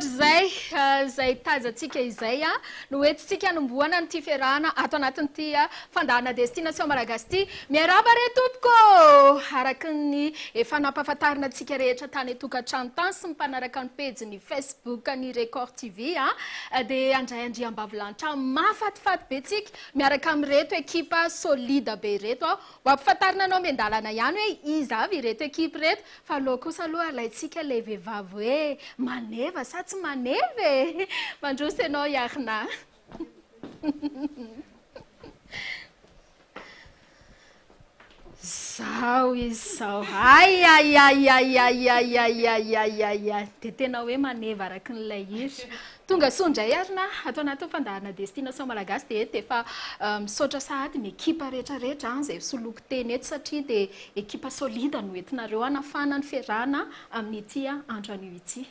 ohatr'izay zay tazantsika izay no hoentintsika hanomboana nyity fiarahana ato anatin'ity fandahana destination malagasy ity. Miarahaba re tompoko araky ny efa nampahafantarina antsika rehetra tany tokantrano tany sy mipanaraka ny pejy ny Facebook ny Record TV dia andray andriambavilanitra mahafatifaty be tsika miaraka amin'ireto ekipa solide be reto mampifantarina anao miandalana ihany hoe iza avy ireto ekipa reto fa aloha kosa aloha alaitsika le vehivavy hoe maneva sa tsy maneva mandrosy ianao iarina zao izy zao ay dia tena hoe maneva araky n'ilay izy tonga sondray arina atao anaty fandahana destination malagasy dia efa misaotra sahady ny ekipa rehetrarehetra izay soloko teny eto satria dia ekipa solide no entinareo hanafana ny fiarahana amin'ity andro anio ity.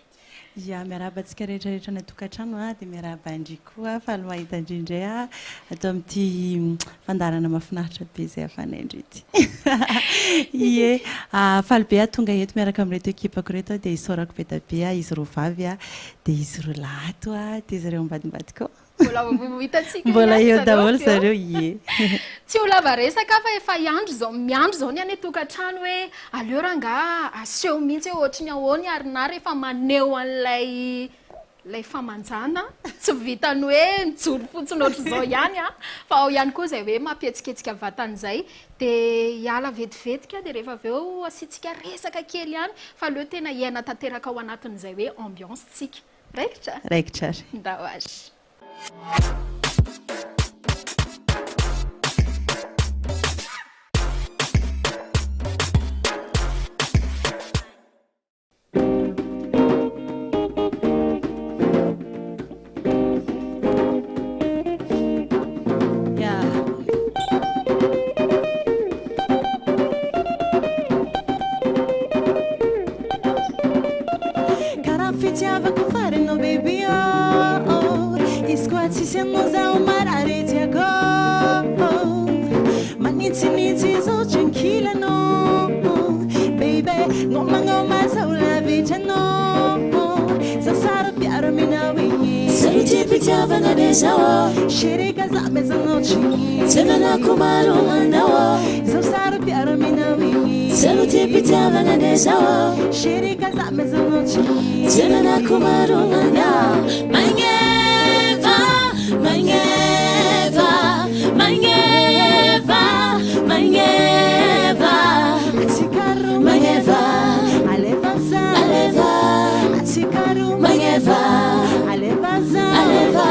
Ya miarabantsika rehetrarehetra ny tokantrano dia miaraba indry koa fa aloha mahita indrindray atao amin'ity fandarana mahafinaritra be izay hafanay ity. Ie falibe tonga eto miaraka amin'ireto ekipako reto dia isaorako be tabe izy roa vavy dia izy roa lato dia izy ireo ambadimbady koa. Mbola eo daholo zareo ie. Tsy ho lava resaka fa efa miandro zao ny any tokantrano hoe aleo ranga aseho mihitsy hoe ohatry ny ahoany arina rehefa maneho an'ilay famanjana tsy vitany hoe mijoro fotsiny ohatry zao ihany fa ao ihany koa zay hoe mampietsiketsika vatan'izay dia hiala vetivetika dia rehefa avy eo asiantsika resaka kely ihany fa aleo tena hiaina tanteraka ao anatin'izay hoe ambiance tsika raikitra nda hoazy. Shirika za meza nochi Tena kumaro manawa Zausaro piaro mina wingi Saluti pitava na nezawa Shirika za meza nochi Tena kumaro manawa Mangeva, mangeva, mangeva, mangeva Atikaru mangeva Alevaza, aleva Atikaru mangeva Alevaza, aleva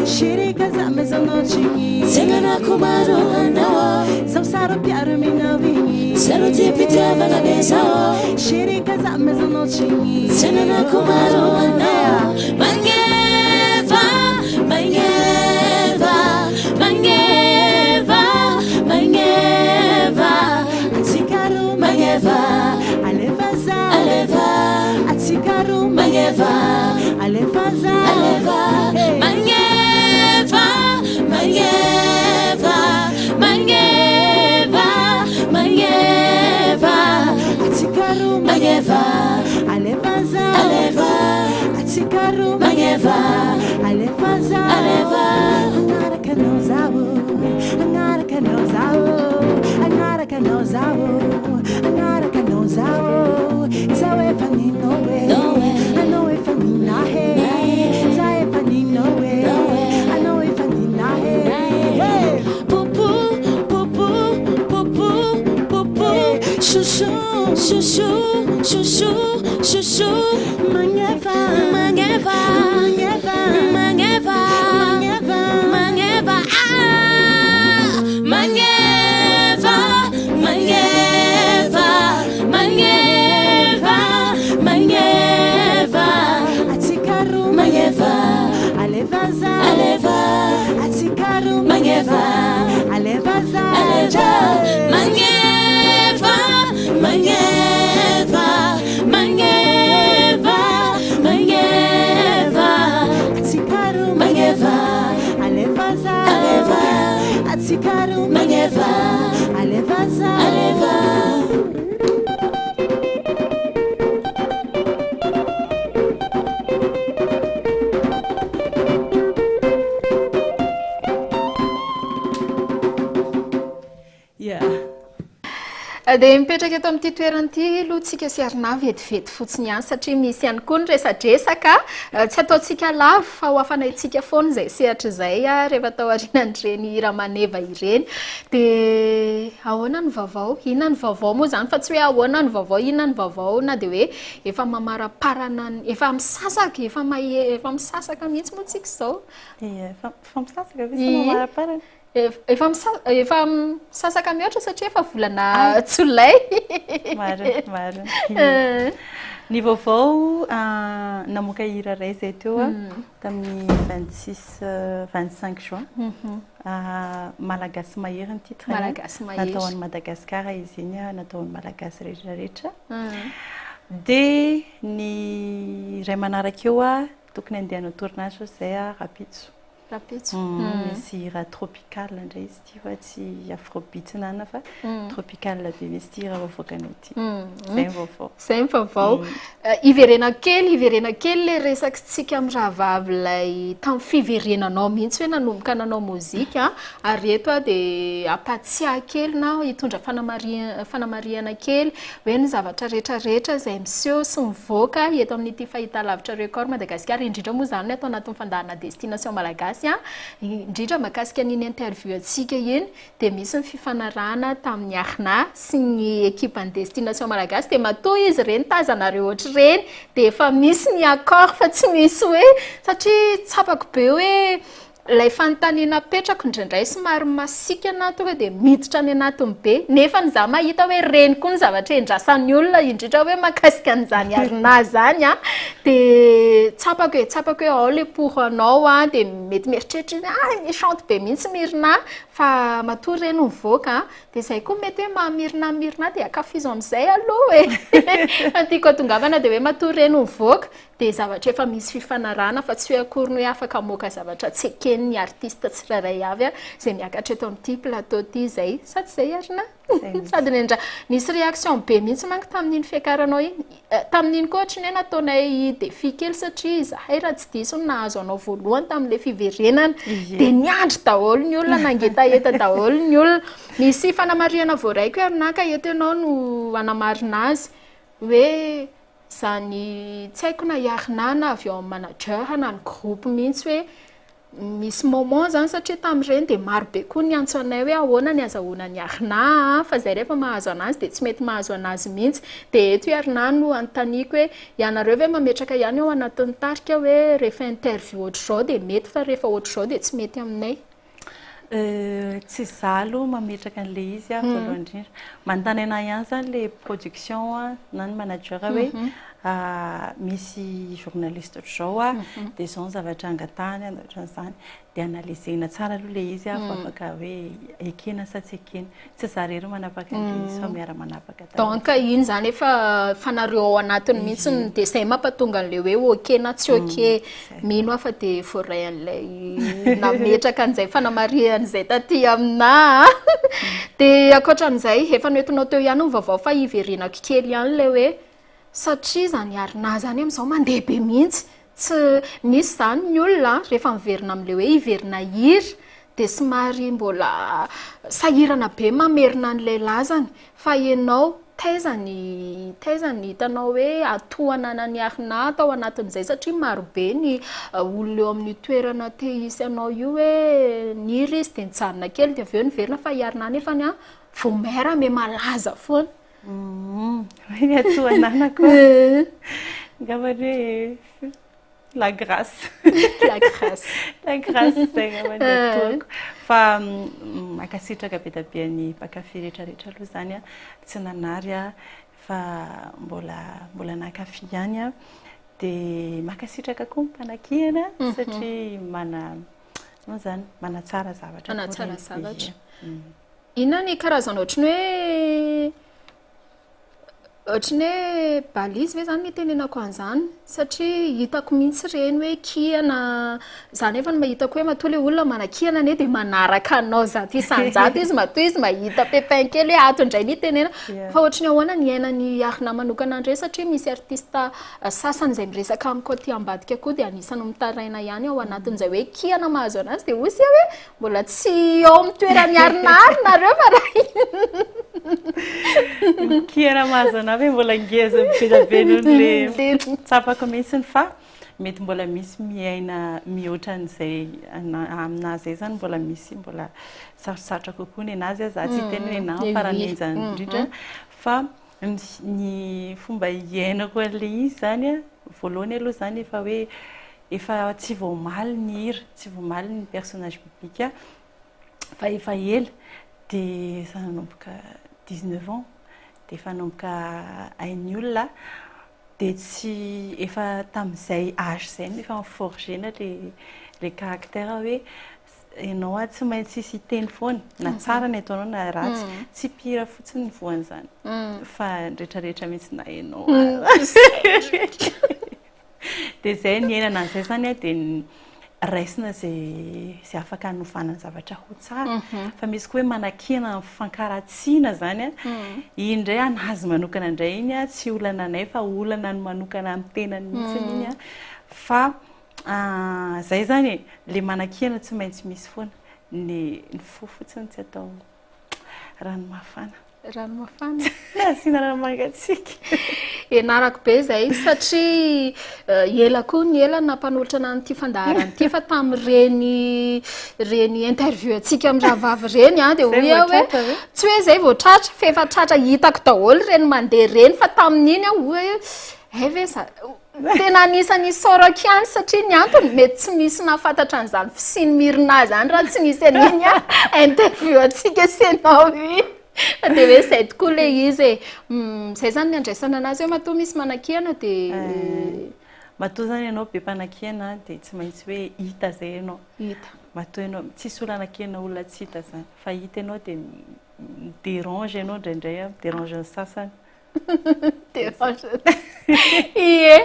Shirika za meza nochi Tengana kumaro anawa Zausaro piaro mina wingi Saruti pitava na nezawa Shirika za meza nochi Tengana kumaro anawa Mangeva, mangeva, mangeva, mangeva Atikaru mangeva Alevaza, aleva Atikaru mangeva Alevaza, aleva Mangeva, mangeva, mangeva, mangeva Atikaru mangeva Alevaza, aleva Atikaru mangeva Alevaza, aleva Angara kanozawo Angara kanozawo Angara kanozawo Angara kanozawo Zawe fanino we I know if I need na he Zawe fanino we I know if I need na he Pupu, pupu, pupu, pupu Shushu, shushu, shushu chouchou Mangeva Mangeva Mangeva Mangeva Mangeva Mangeva Mangeva Mangeva Mangeva Atikaru Mangeva Alevaza Aleva Atikaru Mangeva Alevaza Aleva Mangeva Mangeva Mangeva Mangeva Atikaru Mangeva Alevaza Aleva Atikaru Mangeva Alevaza Aleva dia mipetraka eto amin'ity toeran'ity aloha tsika sy arina vetivety fotsiny ihany satria misy ihany koa ny resadresaka tsy ataontsika lavo fa ho hafanaytsika foana izay sehatra izay rehefa atao aorianan'ireny ramaneva ireny dia ahoana ny vaovao inona ny vaovao moa izany fa tsy hoe ahoana ny vaovao inona ny vaovao na dia hoe efa mamaraparana efa misasaka efa misasaka mihitsy moa tsika izao efa misasaka ve sy mamaraparana efa misasaka mihoatra satria efa volana tsolay marina ny vaovao namoaka hira ray izay teo tamin'ny 25 juin malagasy mahery ny titre natao an'ny Madagasikara izy iny natao an'ny malagasy rehetrarehetra dia ny ray manaraka eo tokony andeha hanao tournage izay rapitso misy hira tropical indray izy ty fa tsy afrobeat nana fa tropical be misy ty hira voavoakanao ty zay ny vaovao iverena kely le resakitsika amin'ny rahavavy ilay tamin'ny fiverenanao mihitsy hoe nanomboka nanao mozika ary eto dia apatsiaha kely na hitondra fanamariana kely hoe ny zavatra rehetrarehetra izay miseho sy mivoaka eto amin'ity fahitalavitra record Madagasikara indrindra moa izany atao anatin'ny fandahana destination malagasy indrindra mahakasika n'iny interview atsika iny dia misy ny fifanarahana tamin'ny Arna sy ny ekipan'ny destination malagasy dia matoa izy ireny tazanareo ohatra ireny dia efa misy ny accord fa tsy misy hoe satria tsapako be hoe ilay fanontaniana petrako indraindray somary masika na tonga dia miditra any anatiny be nefa ny za mahita hoe reny koa ny zavatra endrasan'ny olona indrindra hoe mahakasika an'izany Arna zany dia tsapako hoe ao le pour anao dia mety mieritreritra méchante be mihitsy mirina fa matoa reny mivoaka dia izay koa mety hoe mamirina dia akafizo amin'izay aloha antiako atongavana dia hoe matoa reny mivoaka dia zavatra efa misy fifanarahana fa tsy hoe akory ny hoe afaka moka zavatra tsy eken'ny artiste tsirairay avy izay miakatra eto amin'ity plateau ty izay sady izay Arina sady nendra nisy réaction be mihitsy manko tamin'iny fiakaranao iny tamin'iny koa ohatry ny hoe nataonay défi kely satria izahay raha tsy diso ny nahazo anao voalohany tamin'ilay fiverenana dia niandry daholo ny olona nangetaeta daholo ny olona nisy fanamariana voaraiko hoe Arina ka eto ianao no anamarina azy hoe zany tsy haiko na Arina na avy ao amin'ny manager na ny groupe mihitsy hoe misy moment zany satria tamin'ireny dia maro be koa ny antso anay hoe ahoana ny azahoana ny Arina fa izay rehefa mahazo anazy dia tsy mety mahazo anazy mihitsy dia eto hoe Arina no anotaniako hoe ianareo hoe mametraka ihany ao anatin'ny tarika hoe rehefa interview ohatr'izao dia mety fa rehefa ohatr'izao dia tsy mety aminay tsy zalo mametraka an'ilay izy voalohany indrindra manontany anay ihany zany le production na ny manager hoe misy journaliste ohatr'izao dia izao ny zavatra angatahany ohatran'izany dia analysena tsara aloha le izy fa afaka hoe ekena sa tsy ekena tsy zarery manapaka izy fa miara manapaka donc iny zany efa fanareo ao anatiny mihitsy dia izay mampatonga an'ilay hoe oke na tsy oke mino afa dia voray an'ilay nametraka an'izay fanamarian'izay taty amina dia akoatran'izay efa noentinao teo ihany ny vaovao fa iverinako kely ihany ilay hoe satria zany Arina zany amin'izao mandeha be mihitsy tsy misy zany ny olona rehefa miverina amin'ilay hoe hiverina hira dia somary mbola sahirana be mamerina an'ilay lazany fa ianao taizany hitanao hoe atohanana ny Arina atao anatin'izay satria maro be ny olona eo amin'ny toerana te hisy anao io hoe ny hira izy dia nijanona kely dia avy eo niverina fa i Arina nefa ny vomera me malaza foana Ny atoananako ngamba hoe la grâce la grâce zay ngamba ny atoako fa makasitraka be da be ny mpakafy rehetrarehetra aloha zany a tsy nanary a fa mbola nakafy ihany a dia makasitraka koa mpanakihana satria no zany manatsara zavatra manatsara zavatra inona ny karazana ohatriny hoe balise ve zany nitenenako an'izany satria hitako mihitsy reny hoe kihana zany efa ny mahitako hoe matoa le olona manakihana ane dia manaraka anao zato isanjato izy matoa izy mahita pepin kely hoe ato indray nitenena fa ohatriny ahoana ny ainany arina manokana andray satria misy artista sasany izay miresaka amiko aty ambadika koa dia anisany mitaraina ihany ao anatin'izay hoe kihana mahazo anazy dia osy hoe mbola tsy ao amin'ny toerany arinarina fa raha kihana mahazo anavy mbola ngeza be nohon'le tsapako mihitsiny fa mety mbola misy miaina mihoatra an'izay aminazy zay zany mbola sarosarotra kokoa ny anazy za tsy tenenena faranenjany indrindra fa ny fomba iainako an'le izy zany a voalohany aloha zany efa hoe efa tsy voamaly ny hira tsy voamaly ny personnage public fa efa ela dia nanomboka 19 ans dia efa nanomboka hain'ny olona dia tsy efa tamin'izay âge zay efa miforgena le caractère hoe ianao a tsy maintsy isy teny foana na tsara ny ataonao na ratsy tsy pira fotsiny ny voan'izany fa rehetrarehetra mihitsy na ianao dia zay ny ainana an'izay zany a dia raisina zay afaka hanovanany zavatra ho tsara fa misy koa hoe manakihana fankaratsiana zany a iny indray anazy manokana indray iny a tsy olana anay fa olana ny manokana amin'ny tenany mihitsy iny a fa zay zany le manakihana tsy maintsy misy foana ny fo fotsiny tsy atao ranomafana asiana ranomangatsiaka enarako be zay satria ela koa ny ela nampanolotra an'ity fandaharana ity fa tamin'ireny interview atsika amin'ny rahavavy reny dia hoy hoe tsy hoe zay vao tratra fa efa tratra hitako daholo reny mandeha reny fa tamin'iny hoe ve tena anisany sorako ihany satria ny antony mety tsy misy nafantatra an'izany fisiny mirina zany raha tsy nisy an'iny interview atsika senao dia hoe zay tokoa le izy zay zany ny andraisana anazy hoe matoa misy manakihana dia matoa zany ianao be mpanakihana dia tsy maintsy hoe hita zay ianao matoa ianao tsisy olona anakihana olona tsy hita zany fa hita ianao dia dérange ianao indraindray dérange ny sasany ie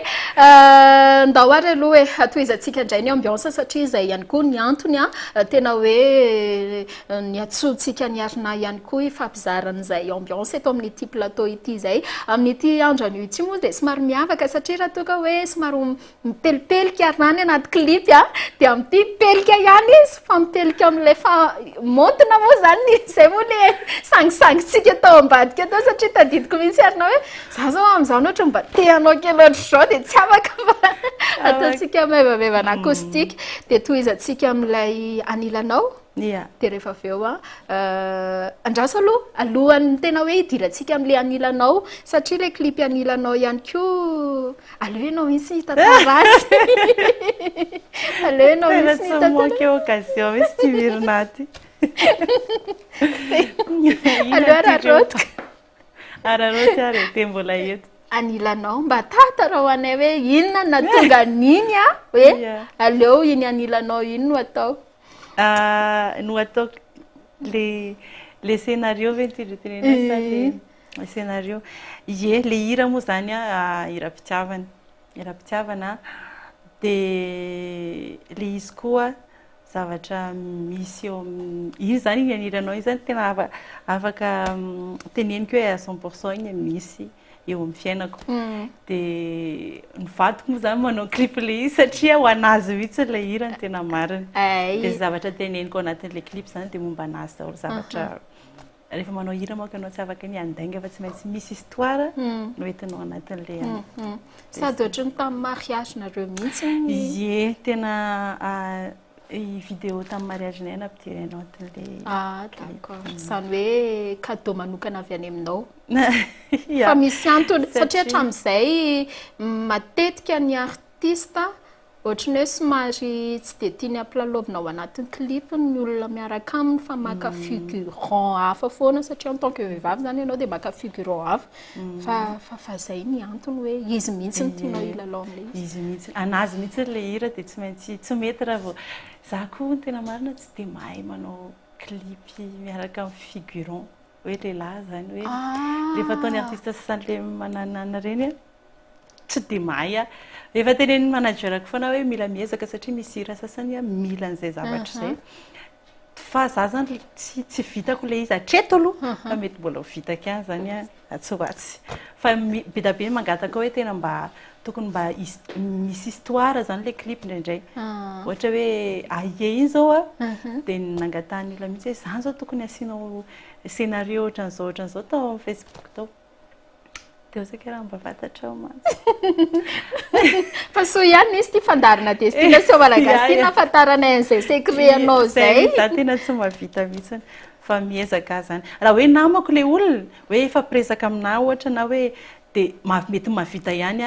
ndao ary aloha hoe atoizantsika indray ny ambiance satria izay ihany koa ny antony tena hoe ny atsontsika ny arina ihany koa ifampizaran'izay ambiance eto amin'ity plateau ity zay amin'ity androany ity moa dia somary miavaka satria raha toka hoe somary mipelipelika arinany anaty clip dia amin'ity pelika ihany izy fa mipelika amin'ilay fa montina moa zany izay moa le sangisangitsika tao ambadika tao satria tadidiko mihitsy arina hoe za zao amin'izany ohatra mba teanao kely ohatra zao dia tsy afaka fa ataontsika maivamaivana akoustika dia toizantsika amin'ilay anilanao dia rehefa avy eo andraso alohan'ny tena hoe hidirantsika amin'ilay anilanao satria le clip anilanao ihany koa aleo ianao misy hitantarasy aleo ianao misy hitantarasy occasion misy ty mirinaty aleo ararotka araroty arete mbola eto anilanao mba tatarao anay hoe inona natonga n'iny hoe aleo iny anilanao iny no atao no atao le scénario ve nitindretenena le scénario ie le hira moa zany hira-pitiavana dia le izy koa zavatra misy eo iny zany iny aniranao iny zany tena afaka teneniko hoe à 100% iny misy eo amin'ny fiainako dia ny vadiko moa zany manao clip le izy satria ho anazy mihitsy le hira ny tena marina dia zavatra teneniko anatin'le clip zany dia momba anazy daholo zavatra rehefa manao hira moa ka anao tsy afaka ny andainga fa tsy maintsy misy histoire no entinao anatin'le sady ohatra ny tamin'ny mariage nareo mihitsy ie tena vidéo tamin'ny mariagenay nampidirenao tele. D'accord. Zany hoe cadeau manokana avy any aminao. Fa misy antony satria hatramin'izay matetika ny artiste ohatrany hoe somary tsy dia tiany ampilalaovina ao anatin'ny clip ny olona miaraka aminy fa maka figurant hafa foana satria en tant que vehivavy zany ianao dia maka figurant hafa fa zay ny antony hoe izy mihitsy ny tianao ilalao amin'ilay izy mihitsy anazy mihitsy le hira dia tsy maintsy tsy mety raha vao za koa tena marina tsy dia mahay manao clip miaraka amin'ny figurant hoe lehilahy zany hoe rehefa ataony artiste sasan'le mananana reny tsy dia mahay rehefa teneniny managerako foana hoe mila miezaka satria misy hira sasany mila an'izay zavatra izay fa za zany tsy vitako le izy atreto aloha fa mety mbola ho vitako ihany zany atsoatsy fa be da be mangataka hoe tena mba tokony mba misy histoire zany le clip indraindray ohatra hoe aie iny zao dia nangatahany olona mihitsy hoe zany zao tokony asianao scénario ohatran'izao tao amin'ny Facebook tao dia osaka raha mba fantatrao mantsy fa so ihany izy tia fandarina destination malagasy tia nafantaranay an'izay secret anao zay za tena tsy mahavita mihitsy fa miezaka zany raha hoe namako le olona hoe efa presaka aminahy ohatra na hoe dia mety mahavita ihany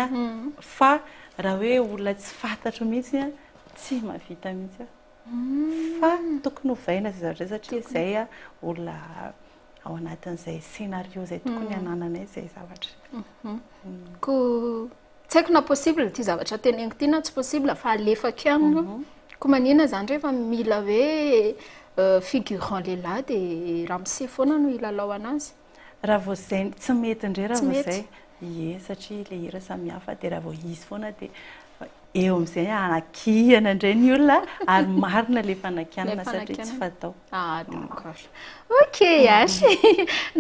fa raha hoe olona tsy fantatro mihitsy tsy mahavita mihitsy fa tokony hovaina zay zavatra satria zay olona ao anatin'izay scénario zay tokony hanananay zay zavatra ko tsy haiko na possible ty zavatra teneniko ty na tsy possible fa alefako ihany ko manina zany rehefa mila hoe figurant lehilahy dia ramose foana no ilalao anazy raha vao zay tsy mety indray raha vao zay ie satria le hira samihafa dia raha vao izy foana dia eo amin'izay anakihana indray ny olona ary marina le fanakianana satria tsy fatao d'accord ok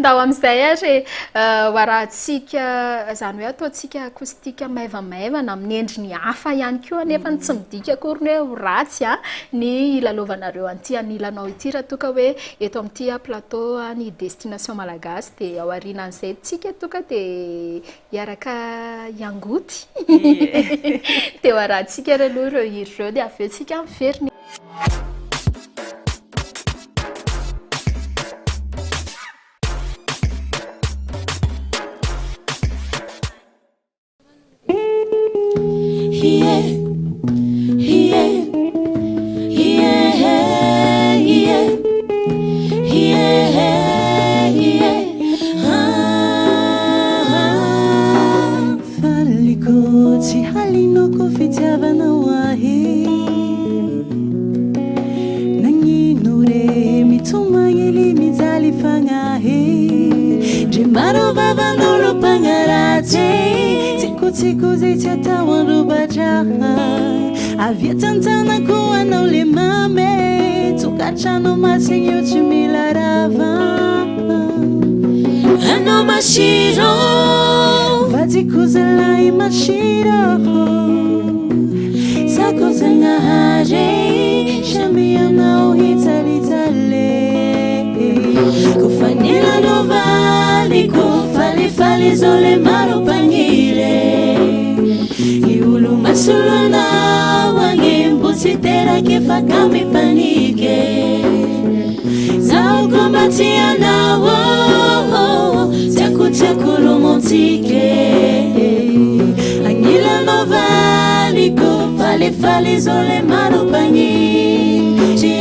ndao amin'izay ary hoarahantsika zany hoe ataontsika akoustique maivamaivana amin'ny endriny hafa ihany koa nefa tsy midika akory hoe ho ratsy ny ilalaovanareo an'ity anilanao ity raha toka hoe eto amin'ity plateau ny destination malagasy dia ao aorianan'izay tsika toka dia hiaraka iangoty dia hoarahantsika aloha ireo hira ireo dia avy eo tsika miverina siku zay tsy atao lobadraha avia tantanako anao le mame tokatrano masigny io tsy mila rava anao mashiro vaziko zalay mashiro sako zanahare shami anao hitalitale kufanila novaliko fali zole maro pangile iulu masulona wangimbu sitera kifakami panike zao kombatia nawo taku romantike angila novaliko fali zole maro pangile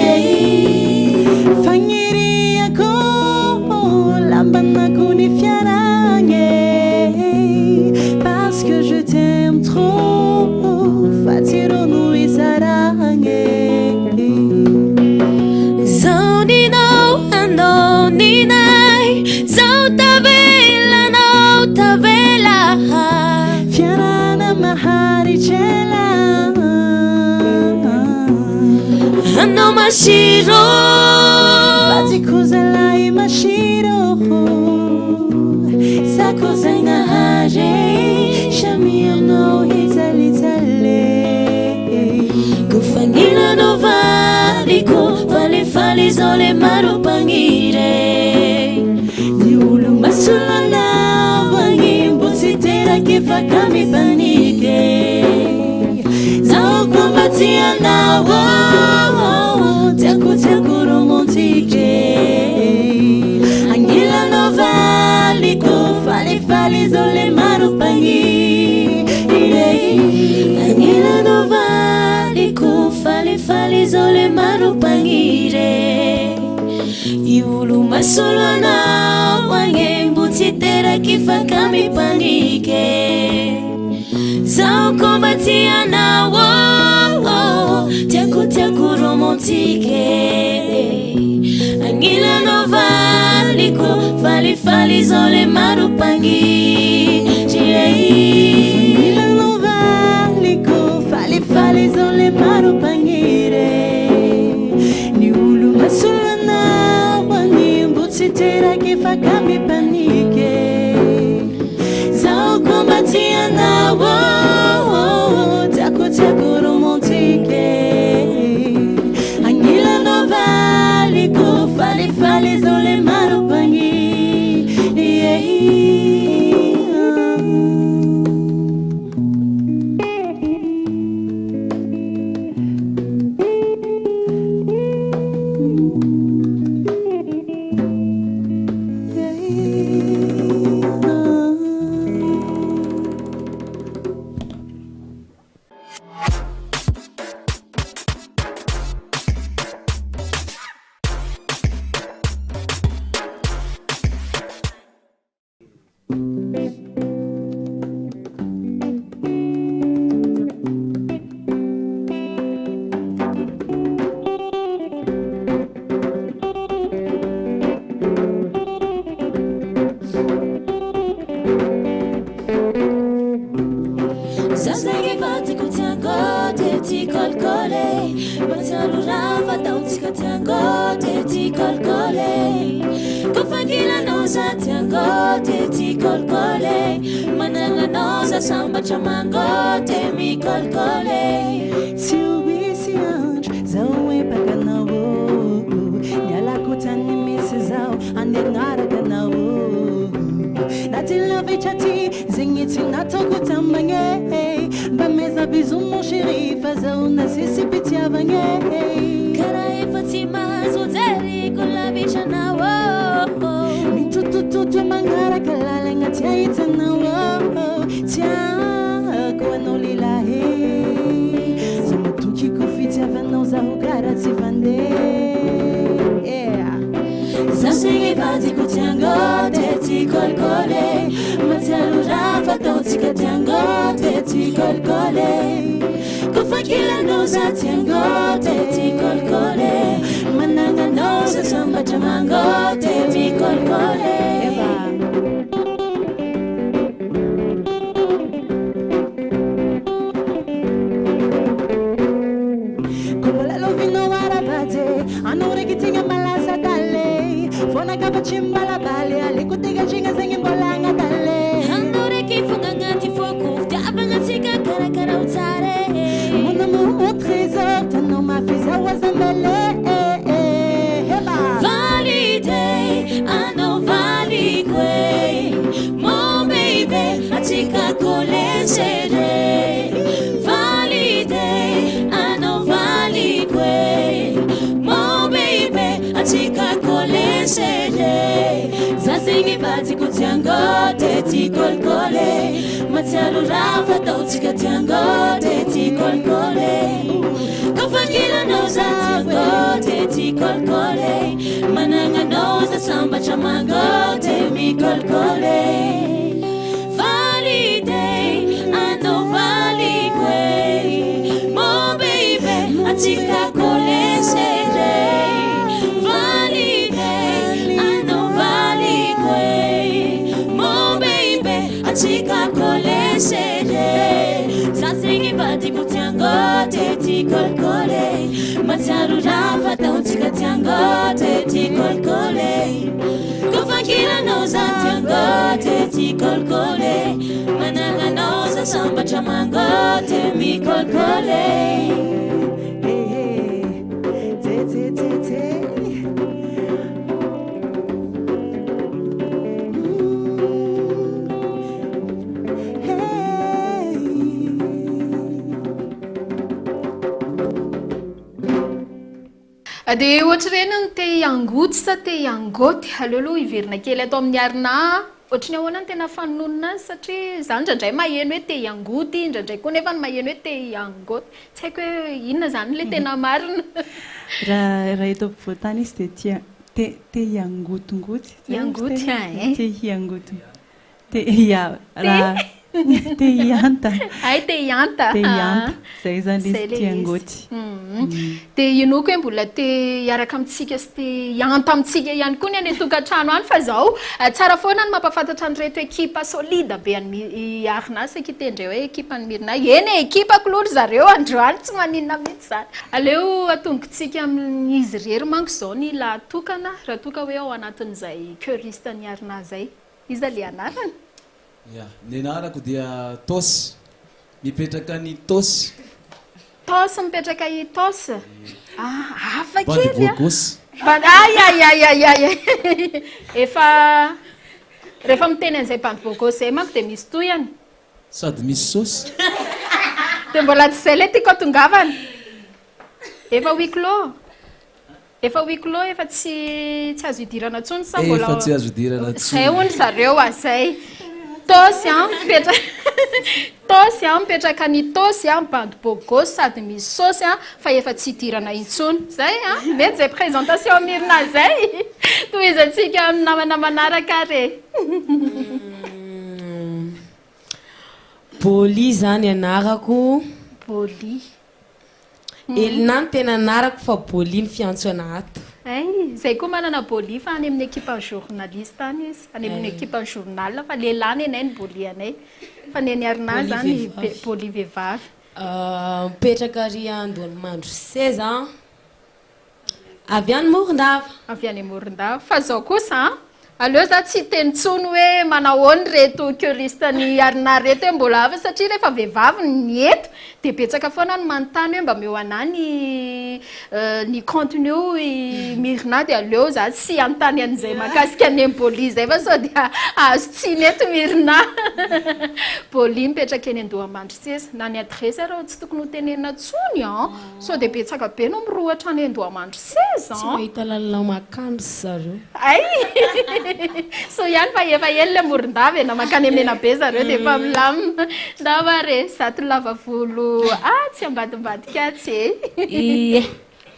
fangiri ako lambana kuni fiarange parce que je t'aime trop fatiro no isarange zonino andoninai zautavela no tavela fiarana maharichela ano mashiro bazikuzalai mashiro sakozangahare shamiano hitalitale kufangila novaliko fali zole marupangire niulu masulana wangimbu sitera kifakami panike zao kumbatia nawo zao le maropagny agnilano valiko falifaly zao le maropagny re I olo masolo anao agny mbo tsy teraky fa kamy panike zao komba ty anao tiako romantike agnilano valiko falifaly zao le maropagny agnilano valiko falifaly zao le maropagny re ny olo masolo anao agny mbo tsy teraky fa kamy panike zao komba ty anao tiako romantike agnilano valiko falifaly zao le maropagny dia ohatra reny ny te angotsy sa te angoty aleoloha iverina kely atao amin'ny arina ohatrany ahoana ny tena fanonona azy satria zany ndraindray maheno hoe te iangoty ndraindray koa nefa ny maheno hoe te iangoty tsy haiko hoe inona zany le tena marina raha eto ampovoantany izy dia te iangotongoty iangoty te iangoto te raha te ianta ay te ianta zay zany izy te iangoty dia ino koa hoe mbola te hiaraka amintsika sy te ianta amintsika ihany koa ny any tokantrano any fa zaho tsara foana ny mampafantatra anyreto ekipa solida be any arina saky tendreo hoe ekipa ny Mirina eny ekipa kololo zareo androany tsy maninona mihitsy zany aleo atongitsika amin'izy rery manko zao ny lahatokana raha toka hoe ao anatin'izay choriste ny arina zay izy le anarany ny anarako dia Tosy mipetraka ny Tosy mipetraka i Tosy hafa Bandy kely Bogosy ay efa rehefa miteny an'izay Bandy Bogosy zay manko dia misy toyany sady misy sosy dia mbola tsy zay le tiako atongavana efa huis clos efa tsy azo idirana ntsony sa mbola efa tsy azo idirana zay hono zareo zay Tosy mipetraka ny Tosy Bandy Bogosy sady misy sosy fa efa tsy idirana intsony zay mety zay présentation Mirina zay tohizantsika amin'ny namana manaraka re Boli zany anarako Boli Elina ny tena anarako fa Boli ny fiantsona ato zay koa manana Boli fa any amin'ny équipe journaliste any izy any amin'ny équipe journal fa lehilahy ny anay ny Boli anay fa ny arina zany Boli vehivavy mipetraka ry Andohanimandro 16 avy any Morondava fa zao kosa aleo za tsy tenitsony hoe manahoany reto choriste ny arina reto hoe mbola avy satria rehefa vehivavy ny eto dia betsaka foana ny manontany hoe mba meo ana ny contenu Mirina dia aleo za tsy antany an'izay mahakasika ny Boli zay fa sao dia azo tsiny eto Mirina Boli mipetraka eny Andohamandry 16 na ny adresse raha tsy tokony ho tenenina tsony sao dia betsaka be no mirohatra any Andohamandry 16 tsy mahita lalao makanjo zareo so ihany fa efa ely le Morondava na makany amena be zareo dia efa milamina ndavare zato lava volo tsy ambadimbadika tsy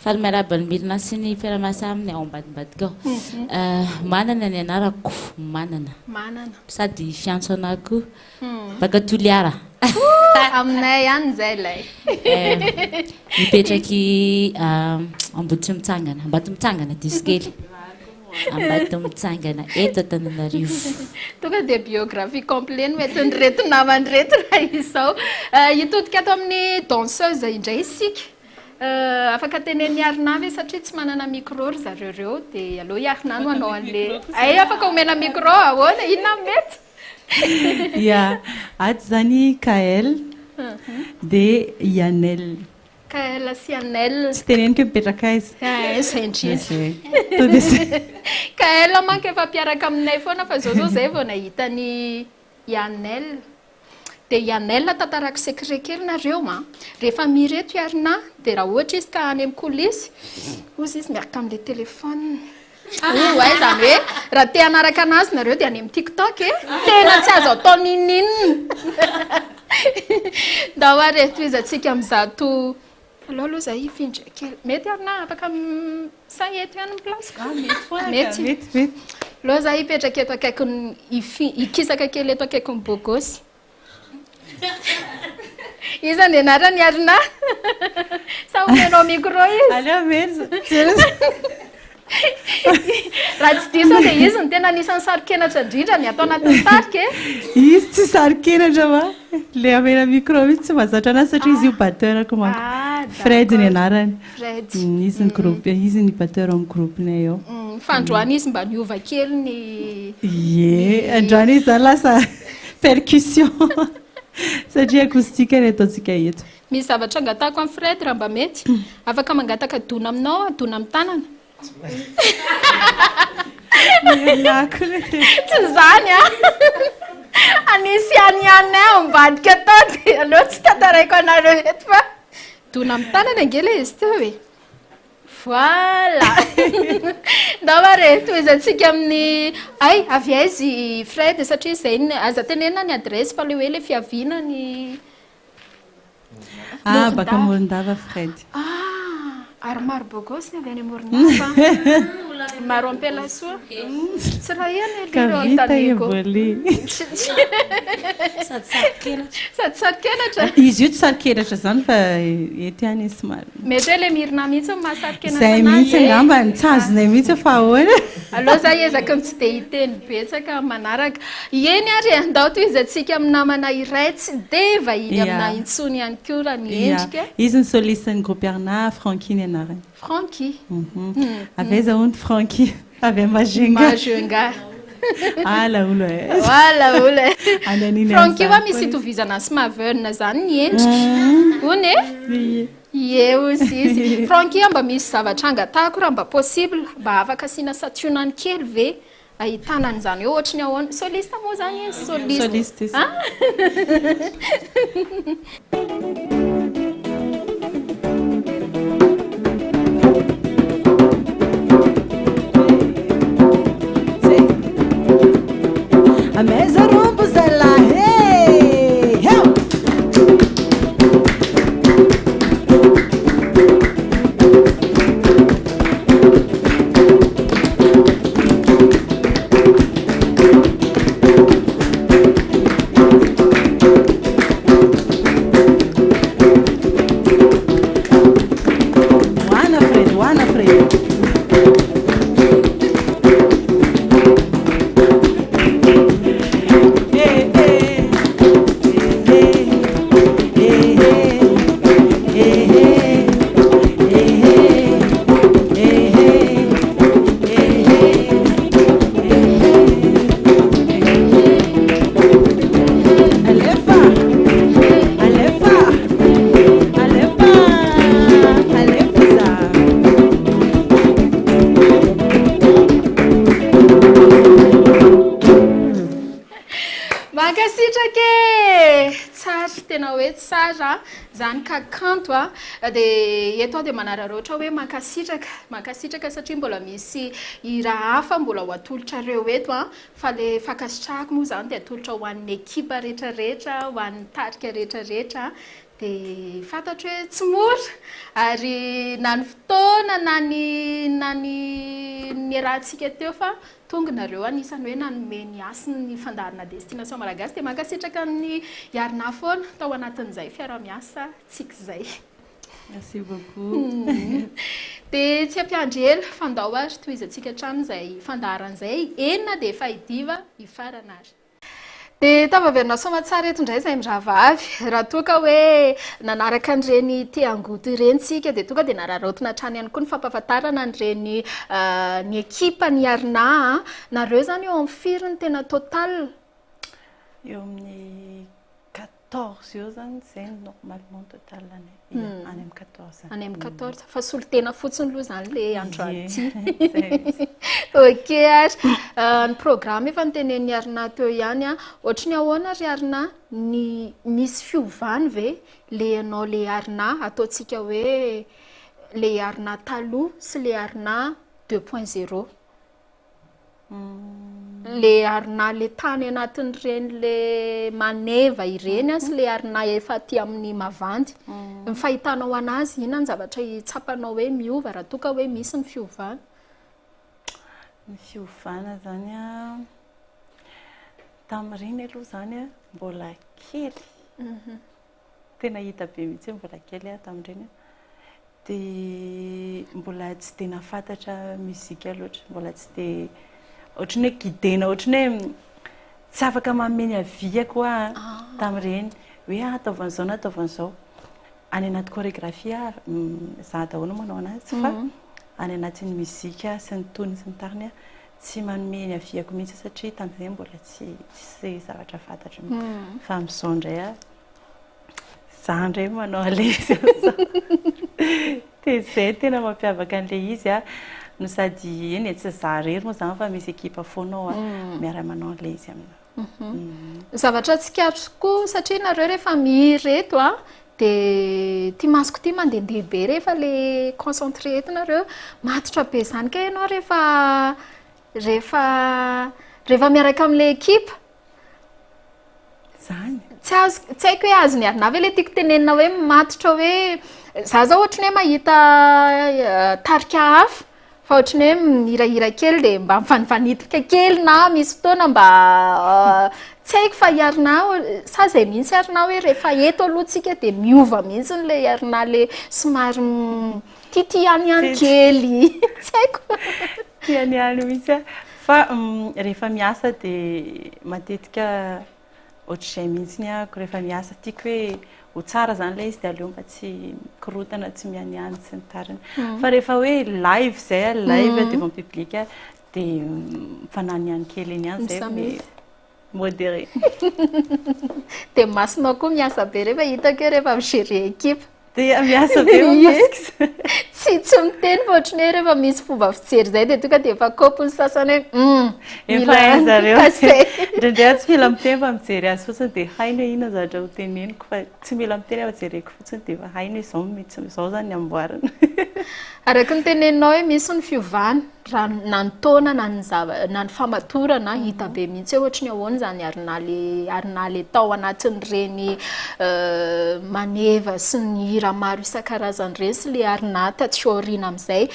fa miarahaba ny Mirina sy ny mpiara-miasa aminy ao ambadimbadika ao manana ny anarako manana sady fiantsonako baka Toliara aminay ihany zay lay mipetraky Ambody Mitsangana Ambato Mitsangana diskely Ambato Mitsangana eto Antananarivo tonga dia biographie complet no mety ny reto namany reto raha izao hitodika ato amin'ny danseuse indray isika afaka teneny arina ve satria tsy manana micro ry zareo reo dia aleo iarina no anao an'le afaka omena micro ahoana inona mety ato zany Kael dia Yanel Kael sy Yanel tsy teneniko mipetraka izy zay indrindra Kael manko efa mpiaraka aminay foana fa zao zay vao nahita ny Yanel dia Yanel tantarako secret kely nareo rehefa mireto iarina dia raha ohatra izy ka any amin'ny coulisses ozy izy miaraka amin'le téléphone ay zany hoe raha te hanaraka anazy nareo dia any amin'ny TikTok tena tsy azo atao nininina da hoare toizatsika mizato aloha za ifindra kely mety arina afaka sa eto ihany ny place mety aloha za ipetraka eto akaikiny ikisaka kely eto akaikiny Bogosy iza ny anarany arina sa omenao micro izy aleo mety raha tsy diso dia izy ny tena anisan'ny saro-kenatra indrindra ny atao anatin'ny tarika izy tsy saro-kenatra ma le amena micro izy tsy mahazatra anazy satria izy io batteurako manko Fred ny anarany izy ny groupe izy ny batteur amin'ny groupeny ao fandroany izy mba niova kely ny androany izy zany lasa percussion satria acoustique ny ataontsika eto misy zavatra angatako amin'ny Fred raha mba mety afaka mangataka dona aminao dona amin'ny tanana tsy zany anisy any ambadika tao dia aloha tsy tantaraiko anareo eto fa dona amin'ny tanana angela izy teo Voilà. Davare toizantsika amin'ny ay avy aizy Fred satria izay aza tenena ny adresse fa le hoe le fiavinany baka Morondava Fred. Ary maro bogosy avy any Morondava. Maro ampela soa. Tsy raha ihany Ka vita iboly. Sady sarokelatra. Izy io tsy sarokelatra zany fa eto ihany izy somary. Mety hoe le mirina mihitsy mahasarokelatra Zay mihitsy angamba ny tsazinay mihitsy fa ahoana. Aloha za ezaka ny tsy dia hiteny betsaka manaraka. Eny ary andao toizantsika amin'ny namana iray tsy dia vahiny amina intsony ihany koa raha ny endrika. Izy ny soliste-ny groupe Arna Frankie ny anarany. Frankie. Aveza onde Frankie avy Majunga. Laolo e. Laolo e. Ananina. Frankie wa misy itovizana sy maverina zany ny endrika. One? Ie aussi izy. Frankie mba misy zavatra angatahako raha mba possible mba afaka asiana sationany kely ve ahitana an'izany eo ohatrany ahoana soliste moa zany izy soliste. Soliste. A mesa rombos ela zany ka kanto dia eto dia manararaotra hoe makasitraka satria mbola misy iraha hafa mbola ho atolotrareo eto fa le fakasitrahako moa zany dia atolotra ho an'ny ekipa rehetrarehetra ho an'ny tarika rehetrarehetra dia fantatro hoe tsy mora ary na ny fotoana na ny rahantsika teo fa tonga nareo anisany hoe nanome ny asiny fandarana destination malagasy dia mankasitraka ny iarina foana tao anatin'izay fiara-miasa tsika izay. Merci beaucoup. Dia tsy ampiandry ela fandao ary toizantsika trano izay fandaran'izay enina dia efa hidiva hifarana ary. Dia tavaverina soma tsara eto indray izay miravavy raha toa ka hoe nanaraka an'ireny te-angoto ireny tsika dia toa dia nararaotina trano ihany koa ny fampahafantarana an'ireny ny ekipa ny Arna nareo zany eo amin'ny firy ny tena total eo amin'ny 14 eo zany izay normalement total any amin'ny 14 any amin'ny 14 fa solo tena fotsiny aloha zany le andro aty. Ok ary ny programme efa nitenen'ny Arna teo ihany ohatry ny ahoana ry Arna ny misy fiovany ve le anao le Arna ataontsika hoe le Arna taloha sy le Arna 2.0 le Arna le tany anatin'ireny le maneva ireny sy le Arna efa aty amin'ny mavandy ny fahitanao anazy ina ny zavatra hitsapanao hoe miova raha toa ka hoe misy ny fiovana. Ny fiovana zany tamin'ireny aloha zany mbola kely tena hita be mihitsy mbola kely tamin'ireny dia mbola tsy dia nafantatra muzika loatra mbola tsy dia ohatrany hoe gidena ohatrany hoe tsy afaka mameny avia koa tamin'ireny hoe ataovan'izao na ataovan'izao any anaty chorégraphie za daholo manao anazy fa any anatin'ny muzika sy ny tony sy ny tariny tsy manome aviako mihitsy satria tamin'izay mbola tsy zavatra fantatra fa amin'izao indray za indray manao alezy dia izay tena mampiavaka an'ilay izy no sady eny tsy za rery moa zany fa misy ekipa foanao miara manao an'ilay izy amina. Zavatra tsikatro koa satria nareo rehefa mihiry eto dia tia masoko tia mandehandeha be rehefa le concentré etinareo matotra be zany ka ianao rehefa miaraka amin'le ekipa zany tsy haiko hoe azony arina ve le tiako tenenina hoe matotra hoe za zao ohatrany hoe mahita tarika hafa fa ohatrany hoe mihirahira kely dia mba mifanifanititra kely na misy fotoana mba tsy haiko fa iarina sa zay mihitsy iarina hoe rehefa eto aloha tsika dia miova mihitsy le iarina le somary titianiany kely tsy haiko tianiany mihitsy fa rehefa miasa dia matetika ohatr'izay mihitsy ny ako rehefa miasa tiako hoe ho tsara zany le izy dia aleo mba tsy korotana tsy mianiany sy ny tariny fa rehefa hoe live zay live devant public dia mifananiany kely iny ihany zay modéré dia masonao koa miasa be rehefa hitako hoe rehefa migérer équipe dia miasa be masika tsy miteny fa ohatrany hoe rehefa misy fomba fijery zay dia tonga dia efa kopony sasany hoe efa haizareo ndraindray tsy mila miteny fa mijery azy fotsiny dia hainy hoe inona zavatra ho teneniko fa tsy mila miteny fa jereko fotsiny dia efa hainy hoe izao mihitsy izao zany ny amboarina araka ny teneninao hoe misy ny fiovana raha na ny taona na ny famatorana hita be mihitsy hoe ohatrany ahoana zany arina le tao anatin'ireny maneva sy ny hira maro isan-karazany ireny sy le arina taty aoriana amin'izay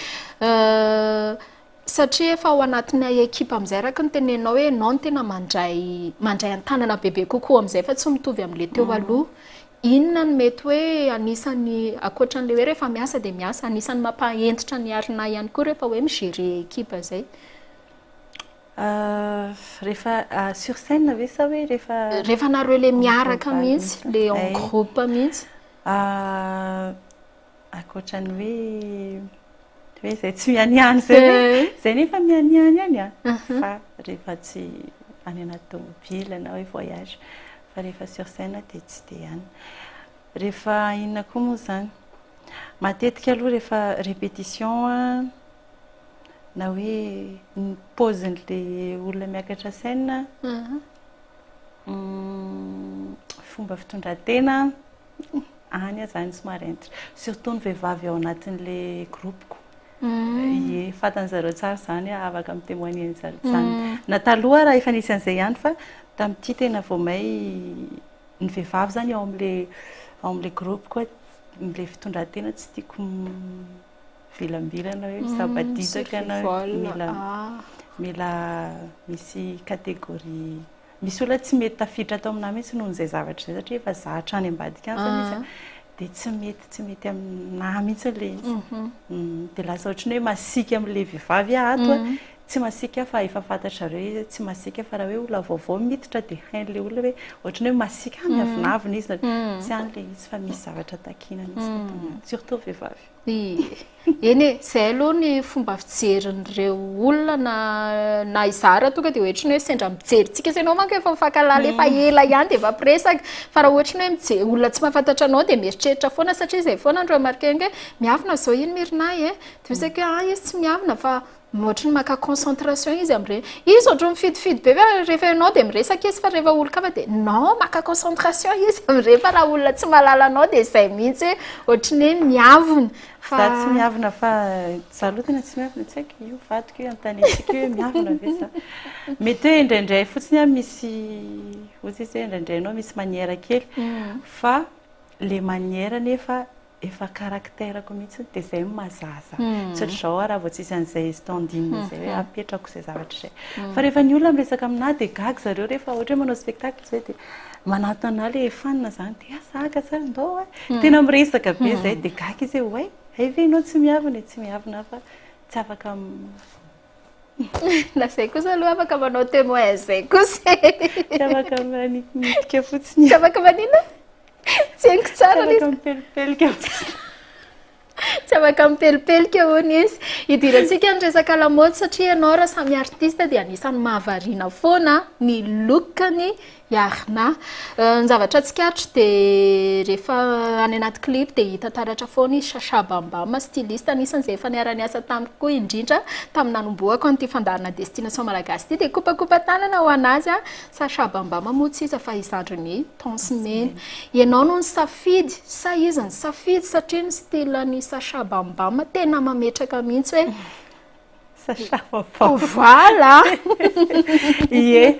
satria efa ao anatina ekipa amin'izay araka ny teneninao hoe ianao no tena mandray an-tanana bebe kokoa amin'izay fa tsy mitovy amin'le teo aloha inona no mety hoe anisany akoatran'le hoe rehefa miasa dia miasa anisany mampaentitra ny arina ihany koa rehefa hoe migérer ekipa zay rehefa sur scène ve sa hoe rehefa nareo le miaraka mihitsy le en groupe mihitsy akoatran'ny hoe zay tsy mianiany zay nefa mianiany any fa rehefa tsy any anaty tomobile na hoe voyage fa rehefa sur scène dia tsy dia any rehefa inona koa moa zany matetika aloha rehefa répétition na hoe ny paozin'le olona miakatra scène fomba fitondran-tena any zany somary entitra surtout ny vehivavy ao anatin'le groupeko ie fatan'zareo tsara zany afaka amin'ny témoigner zany na taloha raha efa nisy an'izay ihany fa tamin'ity tena vao may ny vehivavy zany ao amin'le groupe koa le fitondran-tena tsy tiako vilambilana hoe misabaditaka na mila misy catégorie misy olona tsy mety tafiditra atao aminahy mihitsy noho n'izay zavatra zay satria efa zahatra any ambadika any fa dia tsy mety aminahy mihitsy le izy dia lasa ohatrany hoe masika amin'le vehivavy ato tsy masika fa efa fantatrareo izy tsy masika fa raha hoe olona vaovao miditra dia hain'le olona hoe ohatrany hoe masika miavinavina izy tsy an'le izy fa misy zavatra takina mihitsy surtout vehivavy eny zay aloha ny fomba fijerin'ireo olona na izara tonga dia ohatrany hoe sendra mijerytsika sy ianao manko efa mifankalala efa ela ihany dia efa miresaka fa raha ohatrany hoe olona tsy mahafantatra anao dia mieritreritra foana satria izay foana ny remarqué hoe miavina zao iny mirinahy dia misaka hoe izy tsy miavina fa ohatrany maka concentration izy amin'ireny izy ohatry mifidifidy be rehefa ianao dia miresaka izy fa rehefa olon-kafa dia non maka concentration izy amin'ireny fa raha olona tsy mahalala anao dia izay mihitsy ohatrany hoe miavina za tsy miavina fa za aloha tena tsy miavina tsy haiko io vadiko io antanetsika hoe miavina ve sa mety hoe indraindray fotsiny misy ohatsy hoe indraindray anao misy manière kely fa le manière nefa efa caractère-ko mihitsy dia zay mazaza tsy zao raha vao tsisy an'izay standing zay hoe apetrako zay zavatra zay fa rehefa ny olona miresaka aminahy dia gaga zareo rehefa ohatra hoe manao spectacle zay dia manatona le fanina zany dia zaka tsara ndao tena miresaka be zay dia gaga izy hoe hay ve ianao tsy miavina fa tsy afaka na zay kosa aloha afaka manao témoin zay kosa tsy afaka manitika fotsiny tsy afaka manina tsy haiko tsara afaka mipelipelika tsy afaka mipelipelika hono izy idirantsika ny resaka lamaody satria ianao raha samy artiste dia anisany mahavariana foana ny lokany iarina ny zavatra tsikatry dia rehefa any anaty clip dia hita taratra foana izy Sacha Bambam styliste anisan'izay efa niara-niasa tamiko koa indrindra tamin'ny nanomboako an'ity fandarana destination malagasy ity dia kopakopa tanana ho anazy Sacha Bambam moa tsy iza fa izandry ny Tansmena ianao no ny safidy sa izy ny safidy satria ny style ny Sacha Bambam tena mametraka mihitsy hoe Sacha Bambam voilà ie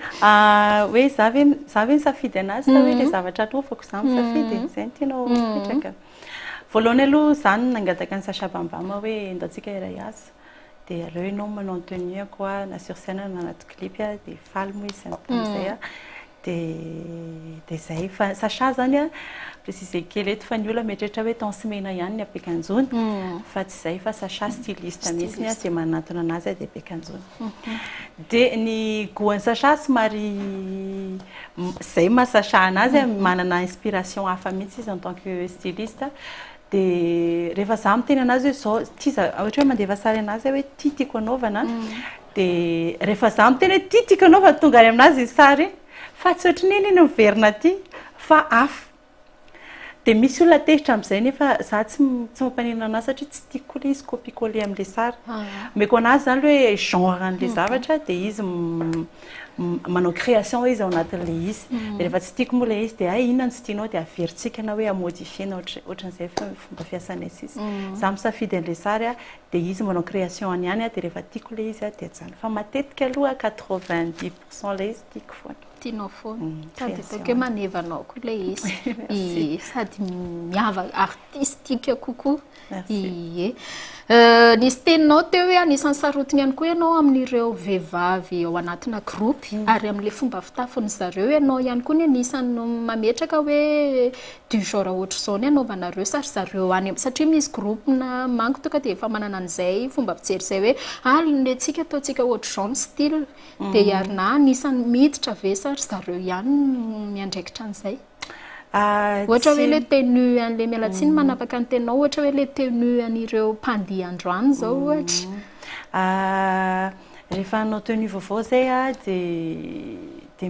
hoe za ve safidy anazy sa hoe le zavatra atovako za misafidy zay ny tianao mipetraka voalohany aloha zany nangataka ny Sacha Bambam hoe ndatsika iray asa dia aleo ianao manao tenue quoi na sur scène na anaty clip dia faly moa izy am'zay dia zay fa Sacha zany précise kely eto fa ny olona mieritreritra hoe Tansmena ihany ny ampiakanjony fa tsy zay fa Sacha styliste mihitsiny dia manantona anazy dia ampiakanjony dia ny goany Sacha somary zay ma Sacha anazy manana inspiration hafa mihitsy izy en tant que styliste dia rehefa za miteny anazy hoe zao tia ohatra hoe mandeva sary anazy hoe tia tiako anaovana dia rehefa za miteny hoe tia tiako anaovana tonga any aminazy sary fa tsy ohatran'iny iny miverina ty fa hafa dia misy olona tehitra amin'izay nefa za tsy mampanina anazy satria tsy tiako le izy copie-coller amin'ilay sary meko anazy zany hoe genre an'ilay zavatra dia izy manao création izy ao anatin'ilay izy dia rehefa tsy tiako moa ilay izy dia inona tsy tianao dia averintsika na hoe amodifiena ohatran'izay fomba fiasanay izy za misafidy an'ilay sary dia izy manao création any ihany dia rehefa tiako ilay izy dia zany fa matetika aloha 90% ilay izy tiako foana tianao foana sady hitako hoe manevanao koa ilay izy sady miava artistique kokoa ie nisy teninao teo hoe anisan'ny sarotiny ihany koa ianao amin'ireo vehivavy ao anatina groupe ary amin'ilay fomba fitafiny zareo ianao ihany koa ny anisan'ny mametraka hoe du genre ohatr'izao ny anaovanareo sary zareo any satria misy groupe na manko tonga dia efa manana an'izay fomba fijery izay hoe alynetsika ataontsika ohatr'izao ny style dia iarina anisan'ny miditra ve sary zareo ihany miandraikitra an'izay ohatra hoe le tenue an'ilay mialatsiny manapaka ny teninao ohatra hoe le tenue an'ireo mpandihy androany zao ohatra rehefa anao tenue vaovao zay dia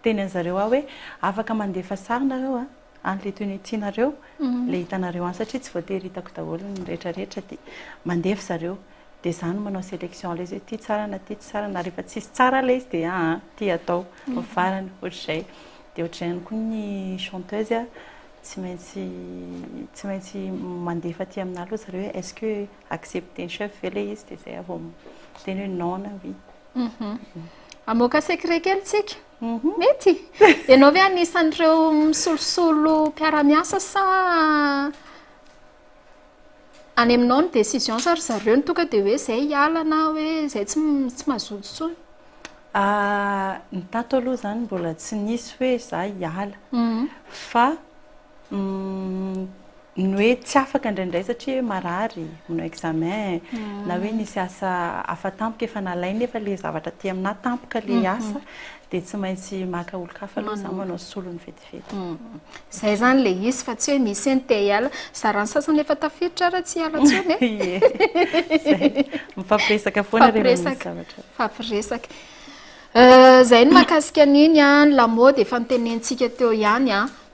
teny an'zareo hoe afaka mandefa sary nareo an'le tenue tianareo le hitanareo any satria tsy voatery hitako daholo ny rehetrarehetra dia mandefa zareo dia zany manao sélection le izy hoe tia tsara na tia tsy tsara na rehefa tsisy tsara le izy dia tia atao mifarany ohatr'izay dia ohatr'izay koa ny chanteuse tsy maintsy mandefa aty amina aloha zareo hoe est-ce que accepter ny chef ve le izy dia zay avao teny hoe non na oui amoaka secret kely tsika mety ianao ve anisan'ireo misolosolo mpiara-miasa sa any aminao ny décision sary zareo ny tonga dia hoe zay hiala na hoe zay tsy mazototsony ny tato aloha zany mbola tsy nisy hoe za hiala fa ny hoe tsy afaka indraindray satria marary manao examen na hoe nisy asa hafa tampoka efa nalainy nefa le zavatra ty amina tampoka le asa dia tsy maintsy maka olo-kafa aloha za manao solony vetivety zay zany le izy fa tsy hoe misy eny te hiala zarany sasany efa tafiditra raha tsy hiala tsony mifampiresaka foana rehefa misy zavatra fampiresaka zay ny mahakasika an'iny ny lamaody efa nitenentsika teo ihany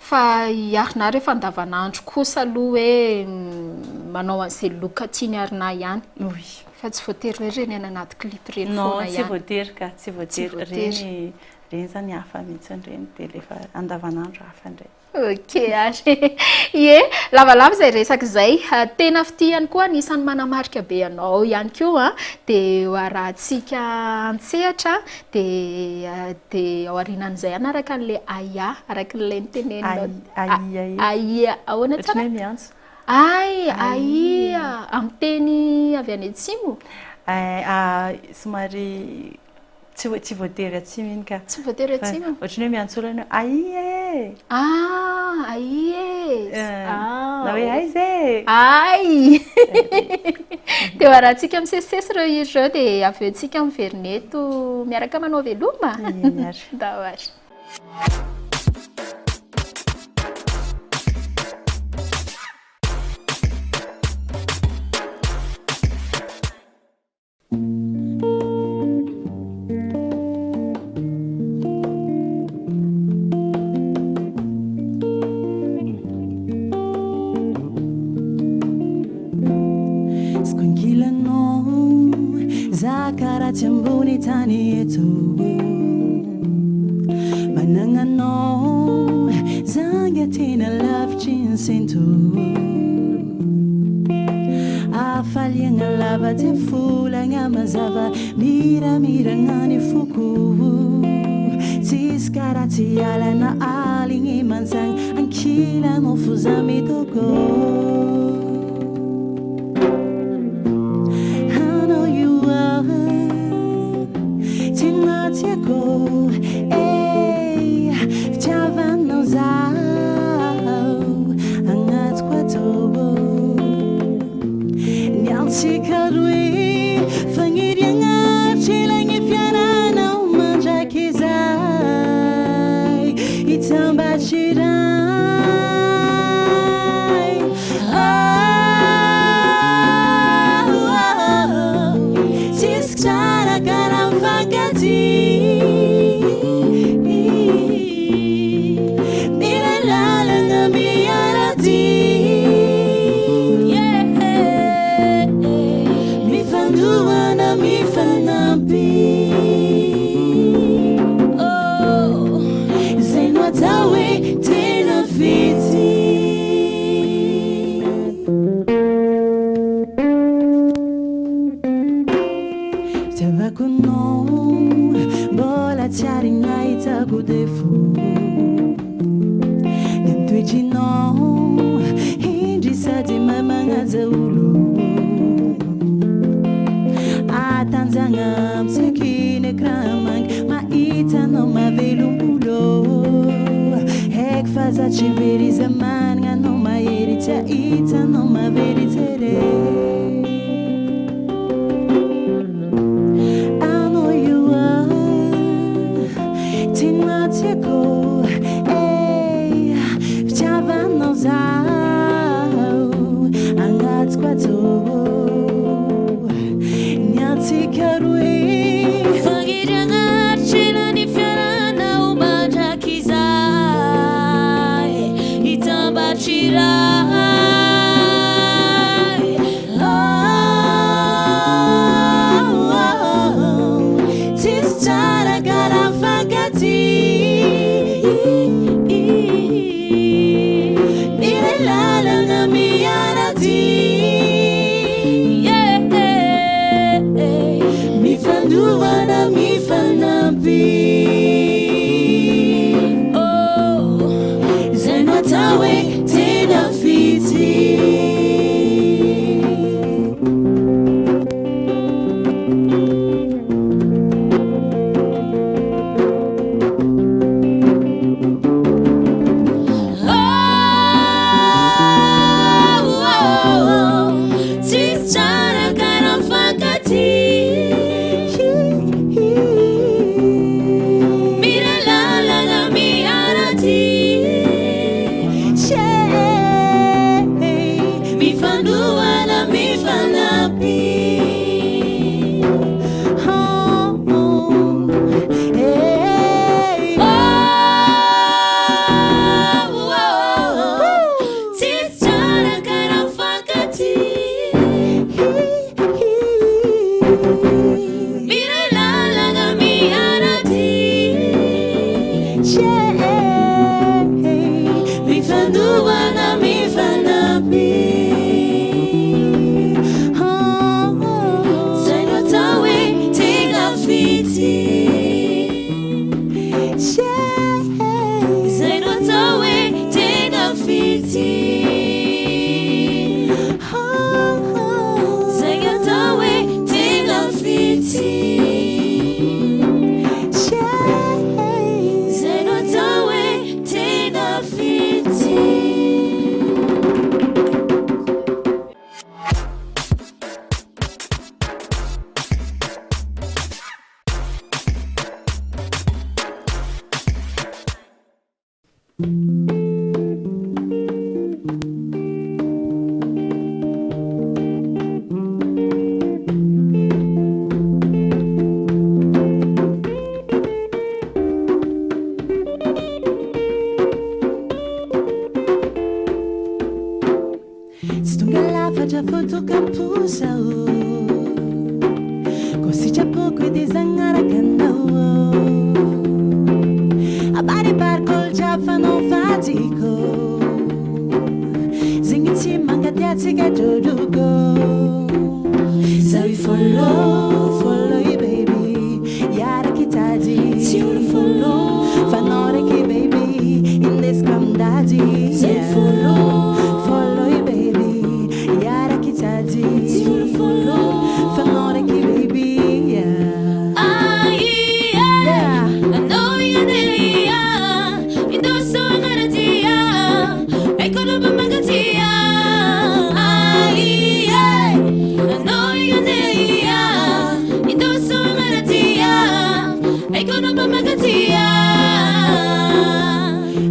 fa iarina rehefa andavanandro kosa aloha hoe manao an'izay loka tiany arina ihany fa tsy voatery hoe reny any anaty clip reny foana ihany tsy voatery ka tsy voatery reny zany hafa mihitsy reny dia rehefa andavanandro hafa indray ok ie lavalava izay resaka izay tena fitiany koa anisan'ny manamarika be anao ihany koa dia arahantsika antsehatra dia ao aorianan'izay anaraka an'ilay aia araka n'ilay niteneninao aia ahoana tsara miantso aia amin'ny teny avy any atsimo somary tsy voatery atsimo iny ka tsy voatery atsimo ohatrany hoe miantso olana aie na hoe aiza ay dia arahantsika misesisesy reo izy reo dia avy eo tsika miverineto miaraka manao veloma da oary ratsy ambony tany eto manananao zanga tena lavitry ny sento afaliagna lava ty folagna mazava miramiragna foko tsisy karaha tsy alana aligny mansagna ankilanao foza mitoko hanao io tianatiako fitiavanao zaho agnatiko atô niantsika roe fagniriagna tselagny fiaranao mandraky zay itambatsiray tsisy tsara karaha mifakaty miralalagna miarady mifandohana mifanampy zay no atao hoe tena fety fitiavako anao mbola tsy arigna hitako defo nentoetrinao indry sady mamagnaja olo atanjagna amitsakiny kramagny mahitanao mavelombolo haiko fa za tsy very iza managna anao mahery tsy ahitanao mavery tsere anao io tianatiako fitiavanao zaho agnatiko atô niantsika roe fagniriagna tselany fiaranao mandraky zay itambatsiray tsisy tsara karaha mifakaty miralalagna miarady mifandohana mifanampy zay no atao hoe tena fety tsisy tsara karaha mifakaty miralalagna miarady mifandohana mifanampy tsisy tsara karaha mifakaty miralalagna miarady mifandohana mifanampy zay no atao hoe tena fety zay no atao hoe tena fety zay no atao hoe tena fety zay no atao hoe tena fety tsy tonga lafatra fotoka posao ko sitrapoko Diko Zingiti Mangatiatika Jodugo So we follow you baby Yara Kitadi Fanoriki baby In this come daddy So we follow you baby Yara Kitadi Fanoriki baby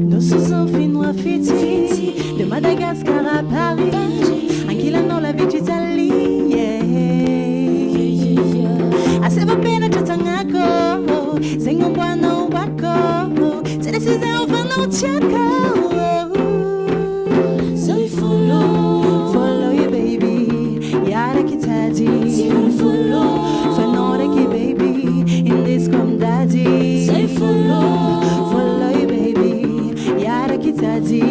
Nossos enfinois fiti de Madagascar à Paris Anquila non la vita Italia Aseba pena tatangako Zengo bwana ubako Tene size ufano chako So we follow you baby Yara kitadi Fanore ki baby In this come daddy So we follow you baby Yara kitadi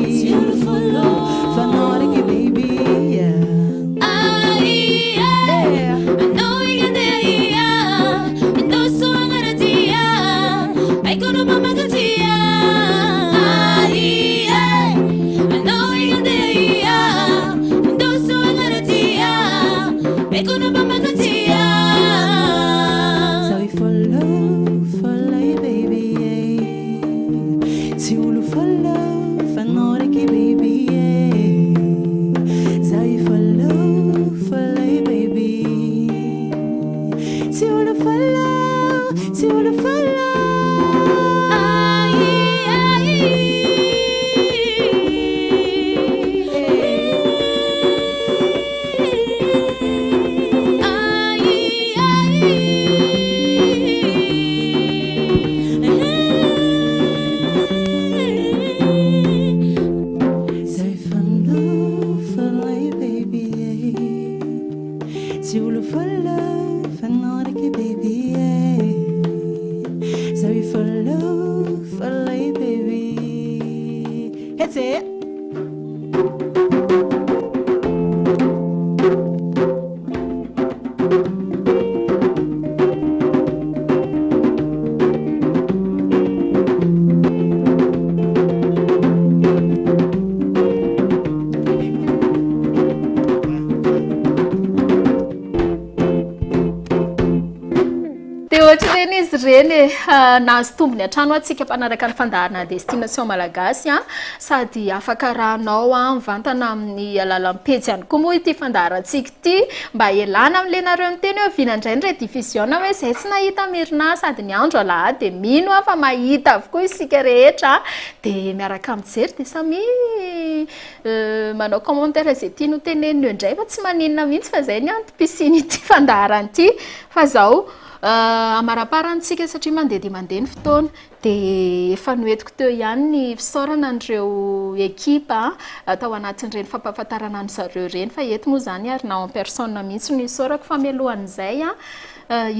Fanore ki baby So we follow you baby Si ulu follow Fanore ki baby So we follow you baby Si ulu follow Follow you, baby. That's it. Reny nahazo tombony an-trano atsika mpanaraka ny fandaharana destination malagasy sady afaka rahanao mivantana amin'ny alalan'ny pejy ihany koa moa ity fandaharantsika ity mba ialana amin'le nareo miteny hoe vinandray ny rediffusion hoe zay tsy nahita mirina sady ny andro alahady de mino fa mahita avokoa isika rehetra de miaraka mijery de samy manao commentaire zay tia no tenenina indray fa tsy maninona mihitsy fa zay ny antom-pisiny ity fandaharan'ity fa zao amaraparantsika satria mandeha dia mandeha ny fotoana dia efa noentiko teo ihany ny fisaorana an'ireo ekipa atao anatin'ireny fampahafantarana ny zareo ireny fa eto moa zany ary na en personne mihitsy no isaorako fa mialohan'izay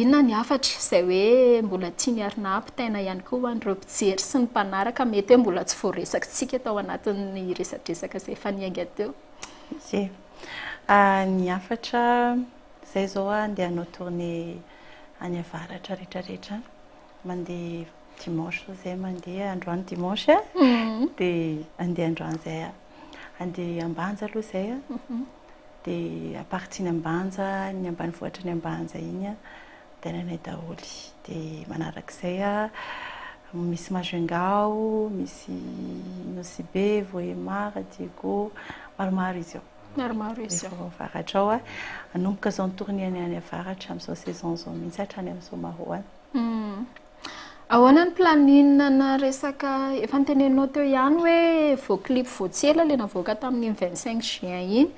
inona ny afatra izay hoe mbola tiany arina ampitaina ihany koa an'ireo mpijery sy ny mpanaraka mety hoe mbola tsy voaresakitsika tao anatin'ny resadresaka izay efa niainga teo. Ny afatra izay zao andeha hanao tournée any avaratra rehetrarehetra mandeha dimanche zay mandeha androany dimanche dia andeha androany zay andeha ambanja aloha zay dia apartiny ambanja ny ambanivohitra ny ambanja iny tenanay daholy dia manarak'izay misy Majungao, misy Nosy-Be, Vohemar, Diego, maromaro izy eo. Maromaro izy eo. Avaratra ao anomboka zao ny tournée any avaratra amin'izao saison zao mihitsy hatrany amin'izao maroany. Ahoana ny planinina na resaka efa niteneninao teo ihany hoe vao clip voatsela le navoaka tamin'ny 25 juin iny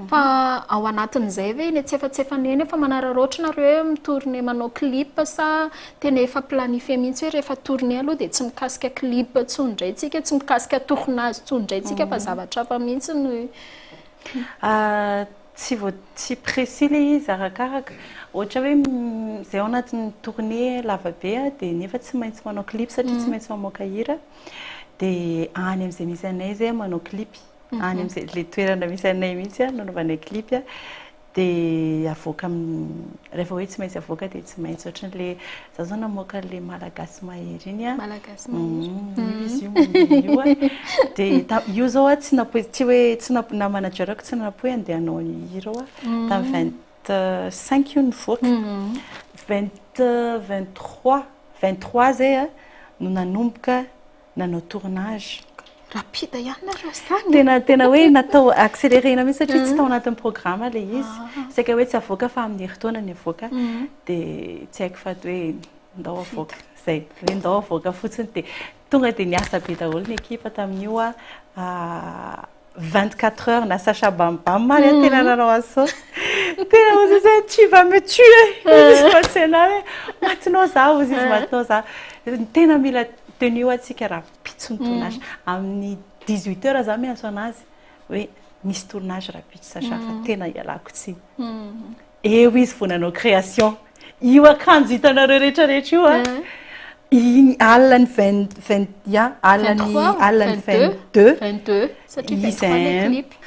fa ao anatin'izay ve iny tsy efa neny fa manararaotra nareo mitourné manao clip sa tena efa planifié mihitsy hoe rehefa tourné aloha dia tsy mikasika clip tsony indray tsika tsy mikasika tournage tsony indray tsika fa zavatra hafa mihitsy no tsy précis le izy arakaraka ohatra hoe zay ao anatin'ny tournée lavabe dia nefa tsy maintsy manao clip satria tsy maintsy mamoaka hira dia any amin'izay misy anay zay manao clipy any amin'izay le toerana misy anay mihitsy a nanaovanay clipy a dia avoaka rehefa hoe tsy maintsy avoaka dia tsy maintsy ohatran'le za zao namoaka le malagasy mahery iny a izy io mandeha io a dia io zao a tsy hoe tsy namanajerako tsy nanapoe andeha hanao hira a tamin'ny 25 io nivoaka 23 zay a no nanomboka nanao tournage rapide ihany nareo tena hoe natao accélérena mihitsy satria tsy tao anatin'ny programme le izy saika hoe tsy avoaka fa amin'ny herintaona ny avoaka dia tsy haiko fa hoe ndao avoaka zay hoe ndao avoaka fotsiny dia tonga dia niasa be daholo ny ekipa tamin'io a 24 heures na Sacha Bambam maly a tena nanao aso tena ozy izy tu vas me tuer ozy izy matsena hoe matinao za ozy izy matinao za tena mila tenue atsika raha pitso ny tournage amin'ny 18 heures za mianso anazy hoe misy tournage raha pitso Sacha fa tena ialako tsy eo izy vao nanao création io akanjo hitanareo rehetrarehetra io a iny aliny 22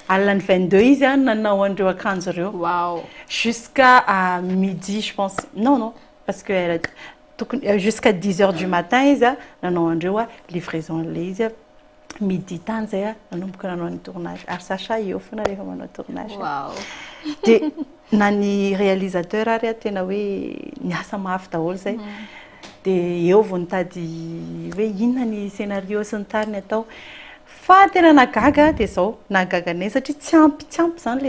aliny 22 izy a nanao andreo akanjo reo jusqu'à midi je pense non parce que jusqu'à 10 heures du matin izy a nanao andreo a livraison le izy a midi tany zay a nanomboka nanao ny tournage ary Sacha eo foana rehefa manao tournage dia na ny réalisateur ary a tena hoe niasa mafy daholo zay dia eo vao nitady hoe inona ny scénario sy ny tariny atao fa tena nagaga dia zao nagaga anay satria tsy ampy zany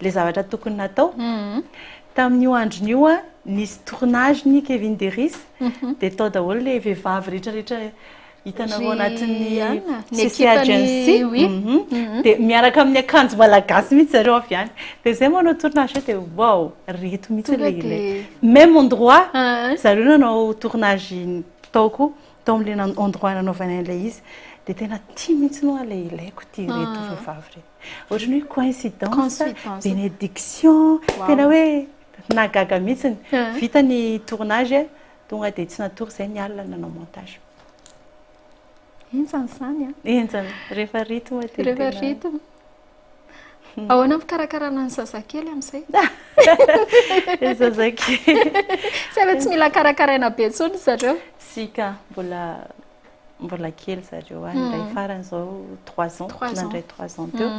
le zavatra tokony natao tamin'io andron'io a nisy tournage ny Kevin Deris dia tao daholo le vehivavy rehetrarehetra hitanao anatin'ny CC Agency dia miaraka amin'ny akanjo malagasy mihitsy zareo avy any dia zay manao tournage dia wow reto mihitsy le même endroit zareo nanao tournage taoko tao amin'le endroit nanaovana an'ilay izy dia tena tia mihitsy no le ilaiko tia reto vehivavy reto ohatran'ny hoe coïncidence bénédiction tena hoe nagaga mihitsy vita ny tournage tonga dia tsy natory zay ny alina nanao montage inzany zany a inzany rehefa rythme rehefa rythme ahoana fikarakarana ny zazakely amin'izay zazakely sa tsy mila karakaraina be tsony zareo sika mbola kely zareo a ndray farany zao 3 ans nandray 3 ans teo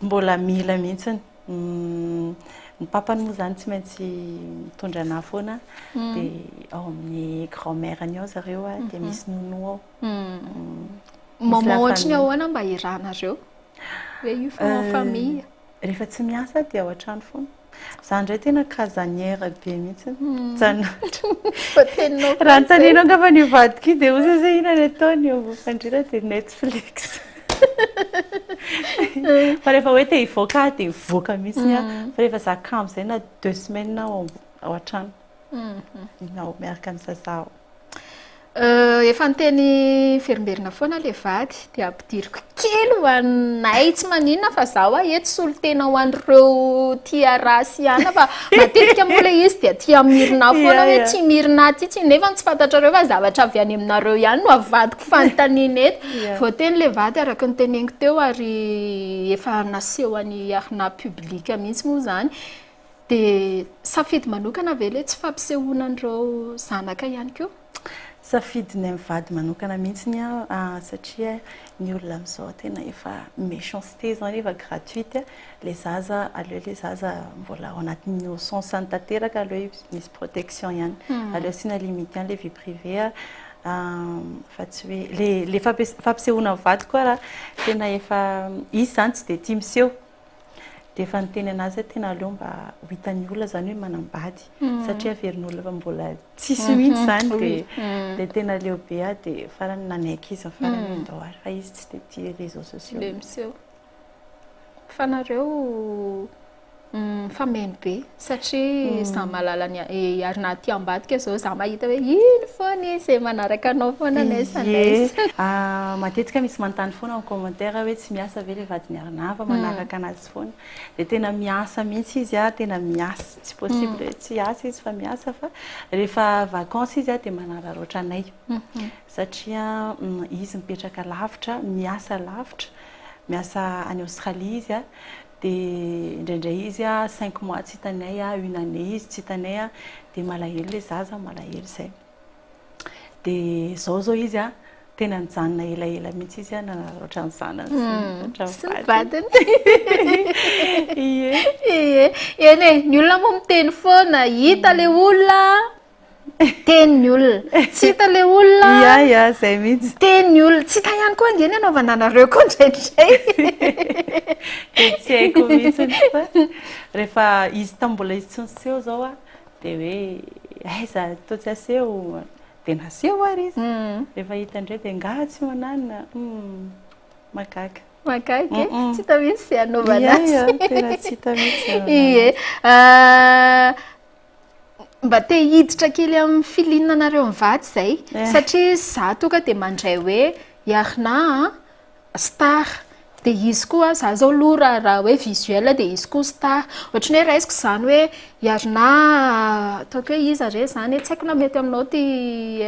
mbola mila mihitsiny ny papany moa zany tsy maintsy mitondra anahy foana dia ao amin'ny grand-mère any ao zareo a dia misy nono ao maman ohatrany ahoana mba iranareo hoe io fa famille rehefa tsy miasa dia ao an-trano foana za ndray tena casanière be mihitsy raha nytaninao angamba nivadika dia ozy zay inany ataony eo fandrira dia Netflix fa rehefa hoe te hivoaka dia hivoaka mihitsy a fa rehefa za kambo zay na 2 semaines ao an-trano ao miaraka amin'ny sasao efa niteny verimberina foana le vady dia ampidiriko kely ho anay tsy maninona fa zaho a eto solo tena ho an'ireo tia rasy ihany fa matetika moa le izy dia tia mirina foana hoe tsy mirina ty tsy nefa tsy fantatrareo fa zavatra avy any aminareo ihany no avadiko fanontaniana eto vao teny le vady araka ny teneniko teo ary efa naseho any arina publika mihitsy moa zany dia safidy manokana ve le tsy fampisehoana an'ireo zanaka ihany koa safidiny amin'ny vady manokana mihitsy satria ny olona amin'izao tena efa méchanceté zany efa gratuite le zaza aleo le zaza mbola ao anatin'ny innocence tanteraka aleo misy protection ihany aleo asiana limite ihany le vie privée fa tsy hoe le fampisehoana amin'ny vady koa raha tena efa izy zany tsy dia tia miseho dia efa niteny anazy tena aleo mba ho hitan'ny olona zany hoe manambady satria averin'olona fa mbola tsisy mihitsy zany dia tena aleo be dia farany nanaiky izy farany ndao ary fa izy tsy dia tia réseaux sociaux le miseho fa nareo fameno be satria za malala ny arina ty ambadika zao za mahita hoe ino foana izay manaraka anao foana naisa matetika misy manontany foana en commentaire hoe tsy miasa ve le vadiny arina fa manaraka anazy foana de tena miasa mihitsy izy tena miasa tsy possible hoe tsy asa izy fa miasa fa rehefa vacances izy de manararoatra anay satria izy mipetraka lavitra miasa lavitra miasa any Australie izy de indraindray izy 5 mois tsy hitanay une année izy tsy hitanay de malahelo le zaza malahelo zay de zao izy tena nijanona elaela mihitsy izy nanararoatra ny zanany vadiny eny ny olona moa miteny foana hita le olona teny ny olona tsy hita le olona zay mihitsy teny ny olona tsy hita ihany koa angeny anaovana anareo koa ndraindray de tsy haiko mihitsy fa rehefa izy tambola izy tsy niseho zao de hoe aiza to tsy aseho de naseho ary izy rehefa hita indray de nga tsy mananina makaka tsy hita mihitsy zay anaovana azy tena tsy hita mihitsy mba te hiditra kely amin'ny filinanareo mivady zay satria za tonga de mandray hoe iarina star de izy koa za zao aloha raha hoe visuel de izy koa star ohatrany hoe raisiko zany hoe iarina ataoko hoe iza re zany tsy haiko na mety aminao ty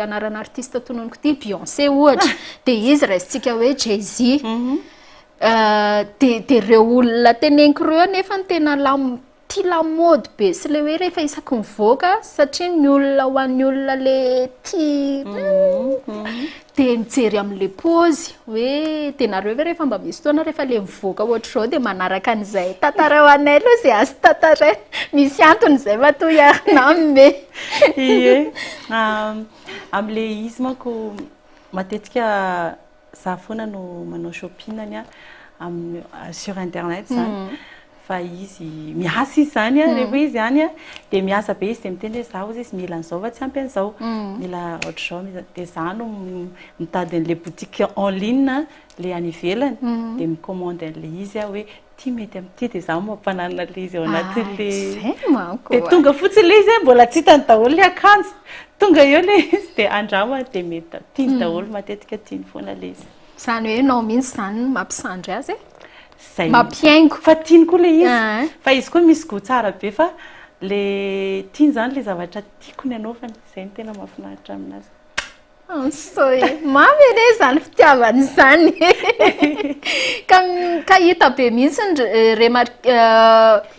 anarana artiste tononoko ty Beyoncé ohatra de izy raisintsika hoe Jay-Z de reo olona teneniko reo nefa ny tena ty lamody be sy le hoe rehefa isaky mivoaka satria ny olona ho an'ny olona le ty de mijery amin'le pôzy hoe tenareo ve rehefa mba misy fotoana rehefa le mivoaka ohatra zao de manaraka an'izay tantarao anay aloha zay azo tantaray misy antony zay matoa iarina amime am'le izy manko matetika za foana no manao shoppingany sur internet zany fa izy miasa izy zany rehefa izy zany de miasa be izy de miteny hoe zaho izy mila an'izao fa tsy ampy an'izao mila ohatr'izao de za no mitady an'le boutique en ligne le any ivelany de micommande an'le izy hoe ty mety am'ty de za mampanana le izy ao anatin'le de tonga fotsiny le izy mbola tsy hitany daholo le akanjo tonga eo le izy de andrama de mety tiany daholo matetika tiany foana le izy zany hoe nao mihitsy zany mampisandry azy mampiaingo fa tiany koa le izy fa izy koa misy go tsara be fa le tiany zany le zavatra tiako ny anaovany zay ny tena mahafinaritra aminazy mamy ene zany fitiavany zany ka hita be mihitsy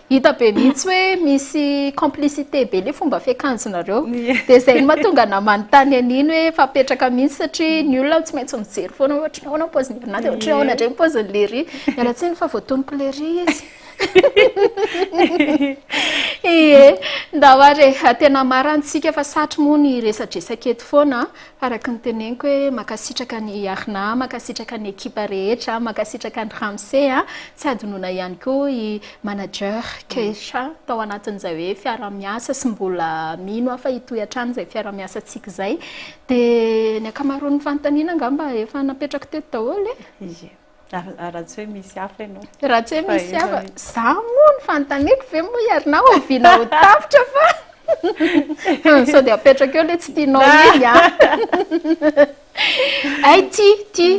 hita be mihitsy hoe misy complicité be le fomba fiakanjonareo de zay ny mahatonga namanontany an'iny hoe fapetraka mihitsy satria ny olona tsy maintsy mijery foana ohatry naona paoziny erina de ohatry naona ndray paoziny lery miala tsiny fa voatoniko lery izy ndahoary tena marantsika fa satry moa ny resadresaka eto foana araka ny teneniko hoe makasitraka ny Iarina makasitraka ny ekipa rehetra makasitraka ny Ramsey tsy adinona ihany koa i manager Keisha tao anatin'izay hoe fiara-miasa sy mbola mino afa hitoy hatrany zay fiara-miasa tsika zay de ny akamaroan'ny fanontaniana angamba efa napetraka teto daholo raha tsy hoe misy hafa ianao raha tsy hoe misy hafa za moa ny fanontaniako ve moa iarina oviana ho tafitra fa sao de apetraka eo le tsy tianao iny ay ty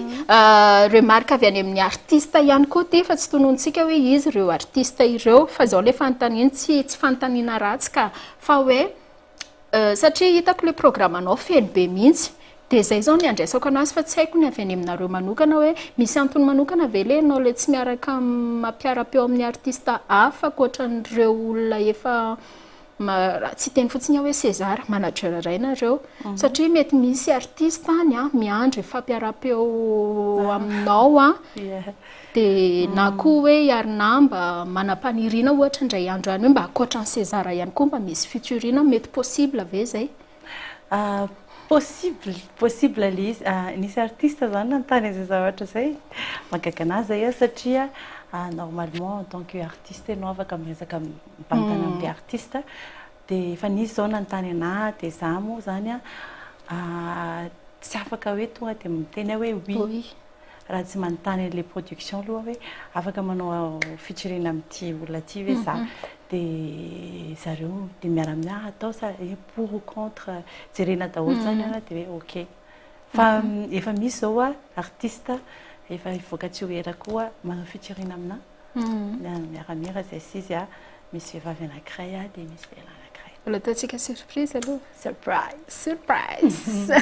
remarque avy any amin'ny artiste ihany koa ty fa tsy tonontsika hoe izy ireo artiste ireo fa zao le fanontaniana tsy fanontaniana ratsy ka fa hoe satria hitako le programme anao feno be mihitsy de zay zao ny andraisako anazy fa tsy haiko ny avy any aminareo manokana hoe misy antony manokana ve le anao le tsy miaraka mampiara-peo amin'ny artiste hafa koatran'ireo olona efa tsy teny fotsiny hoe César manager rainareo satria mety misy artiste any miandry fampiara-peo aminao de na koa hoe Iarina mba manam-paniriana ohatra indray andro any hoe mba akoatran'ny César ihany koa mba misy fiturina mety possible ve zay possible le izy nisy artiste zany nanontany zay zavatra zay magaga anazy zay satria normalement en tant que artiste ianao afaka miresaka mipanontany amin'ny artiste de efa nisy zao nanontany ana de za moa zany tsy afaka hoe tonga de miteny hoe oui raha tsy manontany le production aloha hoe afaka manao featuring amin'ity olona ty hoe za dia zareo dia miara-miaha atao sa pour ou contre jerena daholo zany ana dia hoe ok fa efa misy zao a artiste efa ivoaka tsy ho era koa manao featuring amina miara-mira zay sizy a misy vehivavy anankiray a dia misy vehila anankiray mbola ataontsika surprise aloha surprise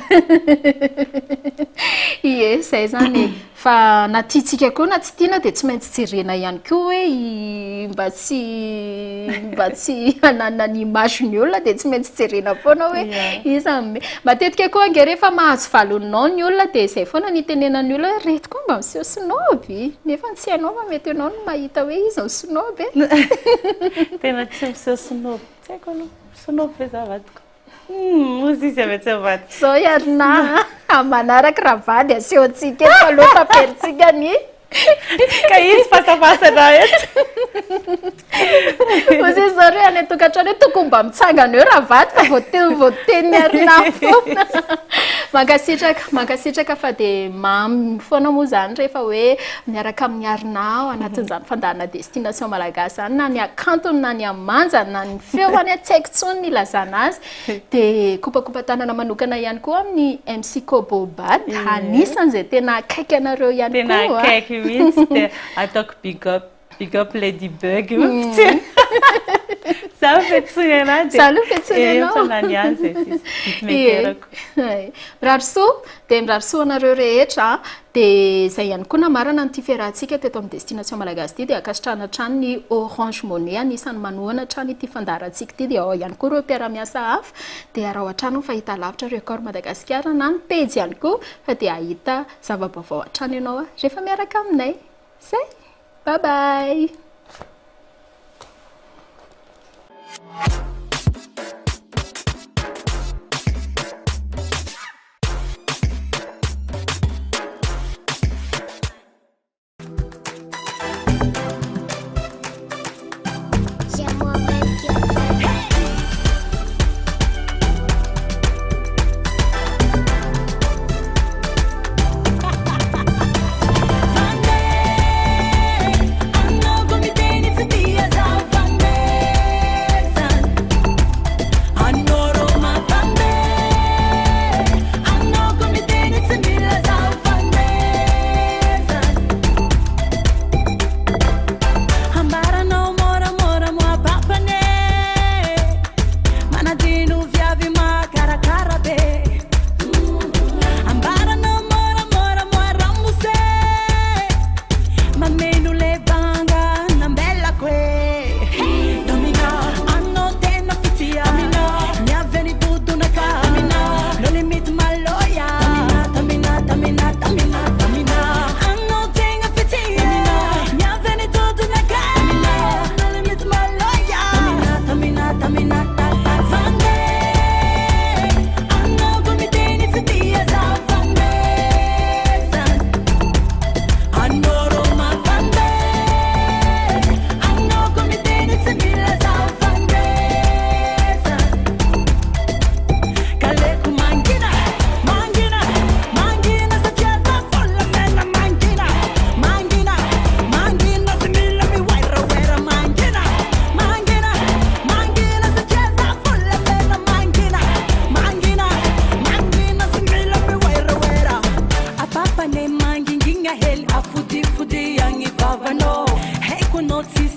ie zay zany fa na tiatsika koa na tsy tiana dia tsy maintsy jerena ihany koa hoe mba tsy hanana ny image-ny olona dia tsy maintsy jerena foana hoe iza matetika koa ange rehefa mahazo valonao ny olona dia izay foana ny tenenany olona reto koa mba miseho sinoby nefa tsy hainao fa mety ianao no mahita hoe iza ny sinoby tena tsy miseho sinoby tsy haiko aloha sinoby ve zavadiko ozy izy avy tsy avady zao iarina manaraka raha vady asehontsika eto aloha taperitsika ny ka izy fasafasana eto ozy izy zareo any atokantrano hoe tokony mba mitsangana eo raha vady fa voateny arina foana mankasitraka fa dia mamy foana moa zany rehefa hoe miaraka amin'ny arinao anatin'izany fandahana destination malagasy zany na ny akantony na ny amanjany na ny feoany tsy haiko tsony ny ilazana azy dia kopakopa-tanana manokana ihany koa amin'ny MC Kobobat anisan'izay tena akaiky anareo ihany koa tena akaiky mihitsy dia ataoko big up Ladybug za fetsony anazy za aloha fetsony anao fanany any zay sisy meterako mirarisoa anareo rehetra dia zay ihany koa namarana nyty fiarahantsika teto amin'ny destination malagasy ity dia akasitrana trano ny Orange Money anisany manohana trano ity fandarantsika ity dia ao ihany koa ireo mpiara-miasa hafa dia raha ohatrano fahita lavitra record Madagasikara na ny pejy ihany koa fa dia ahita zava-baovao hatrano ianao rehefa miaraka aminay zay bye bye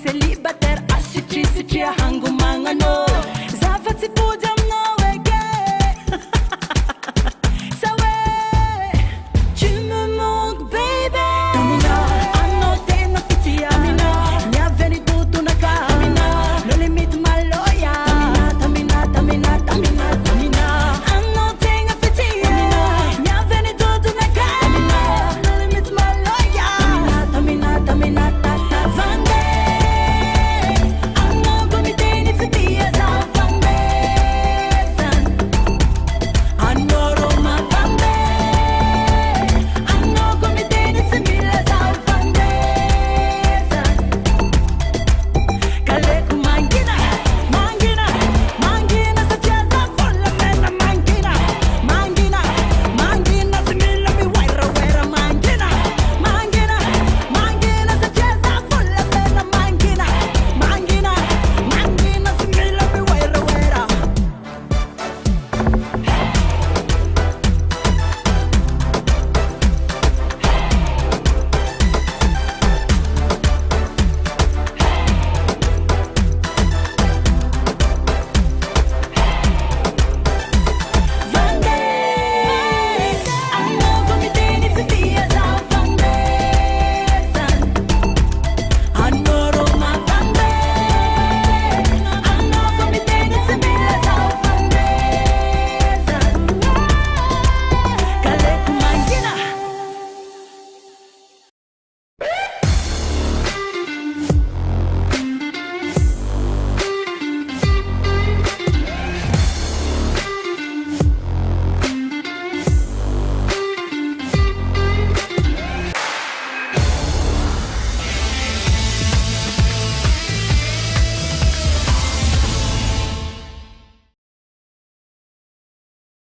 Célibataire, asitri hangu mangano. Zafa tsipuja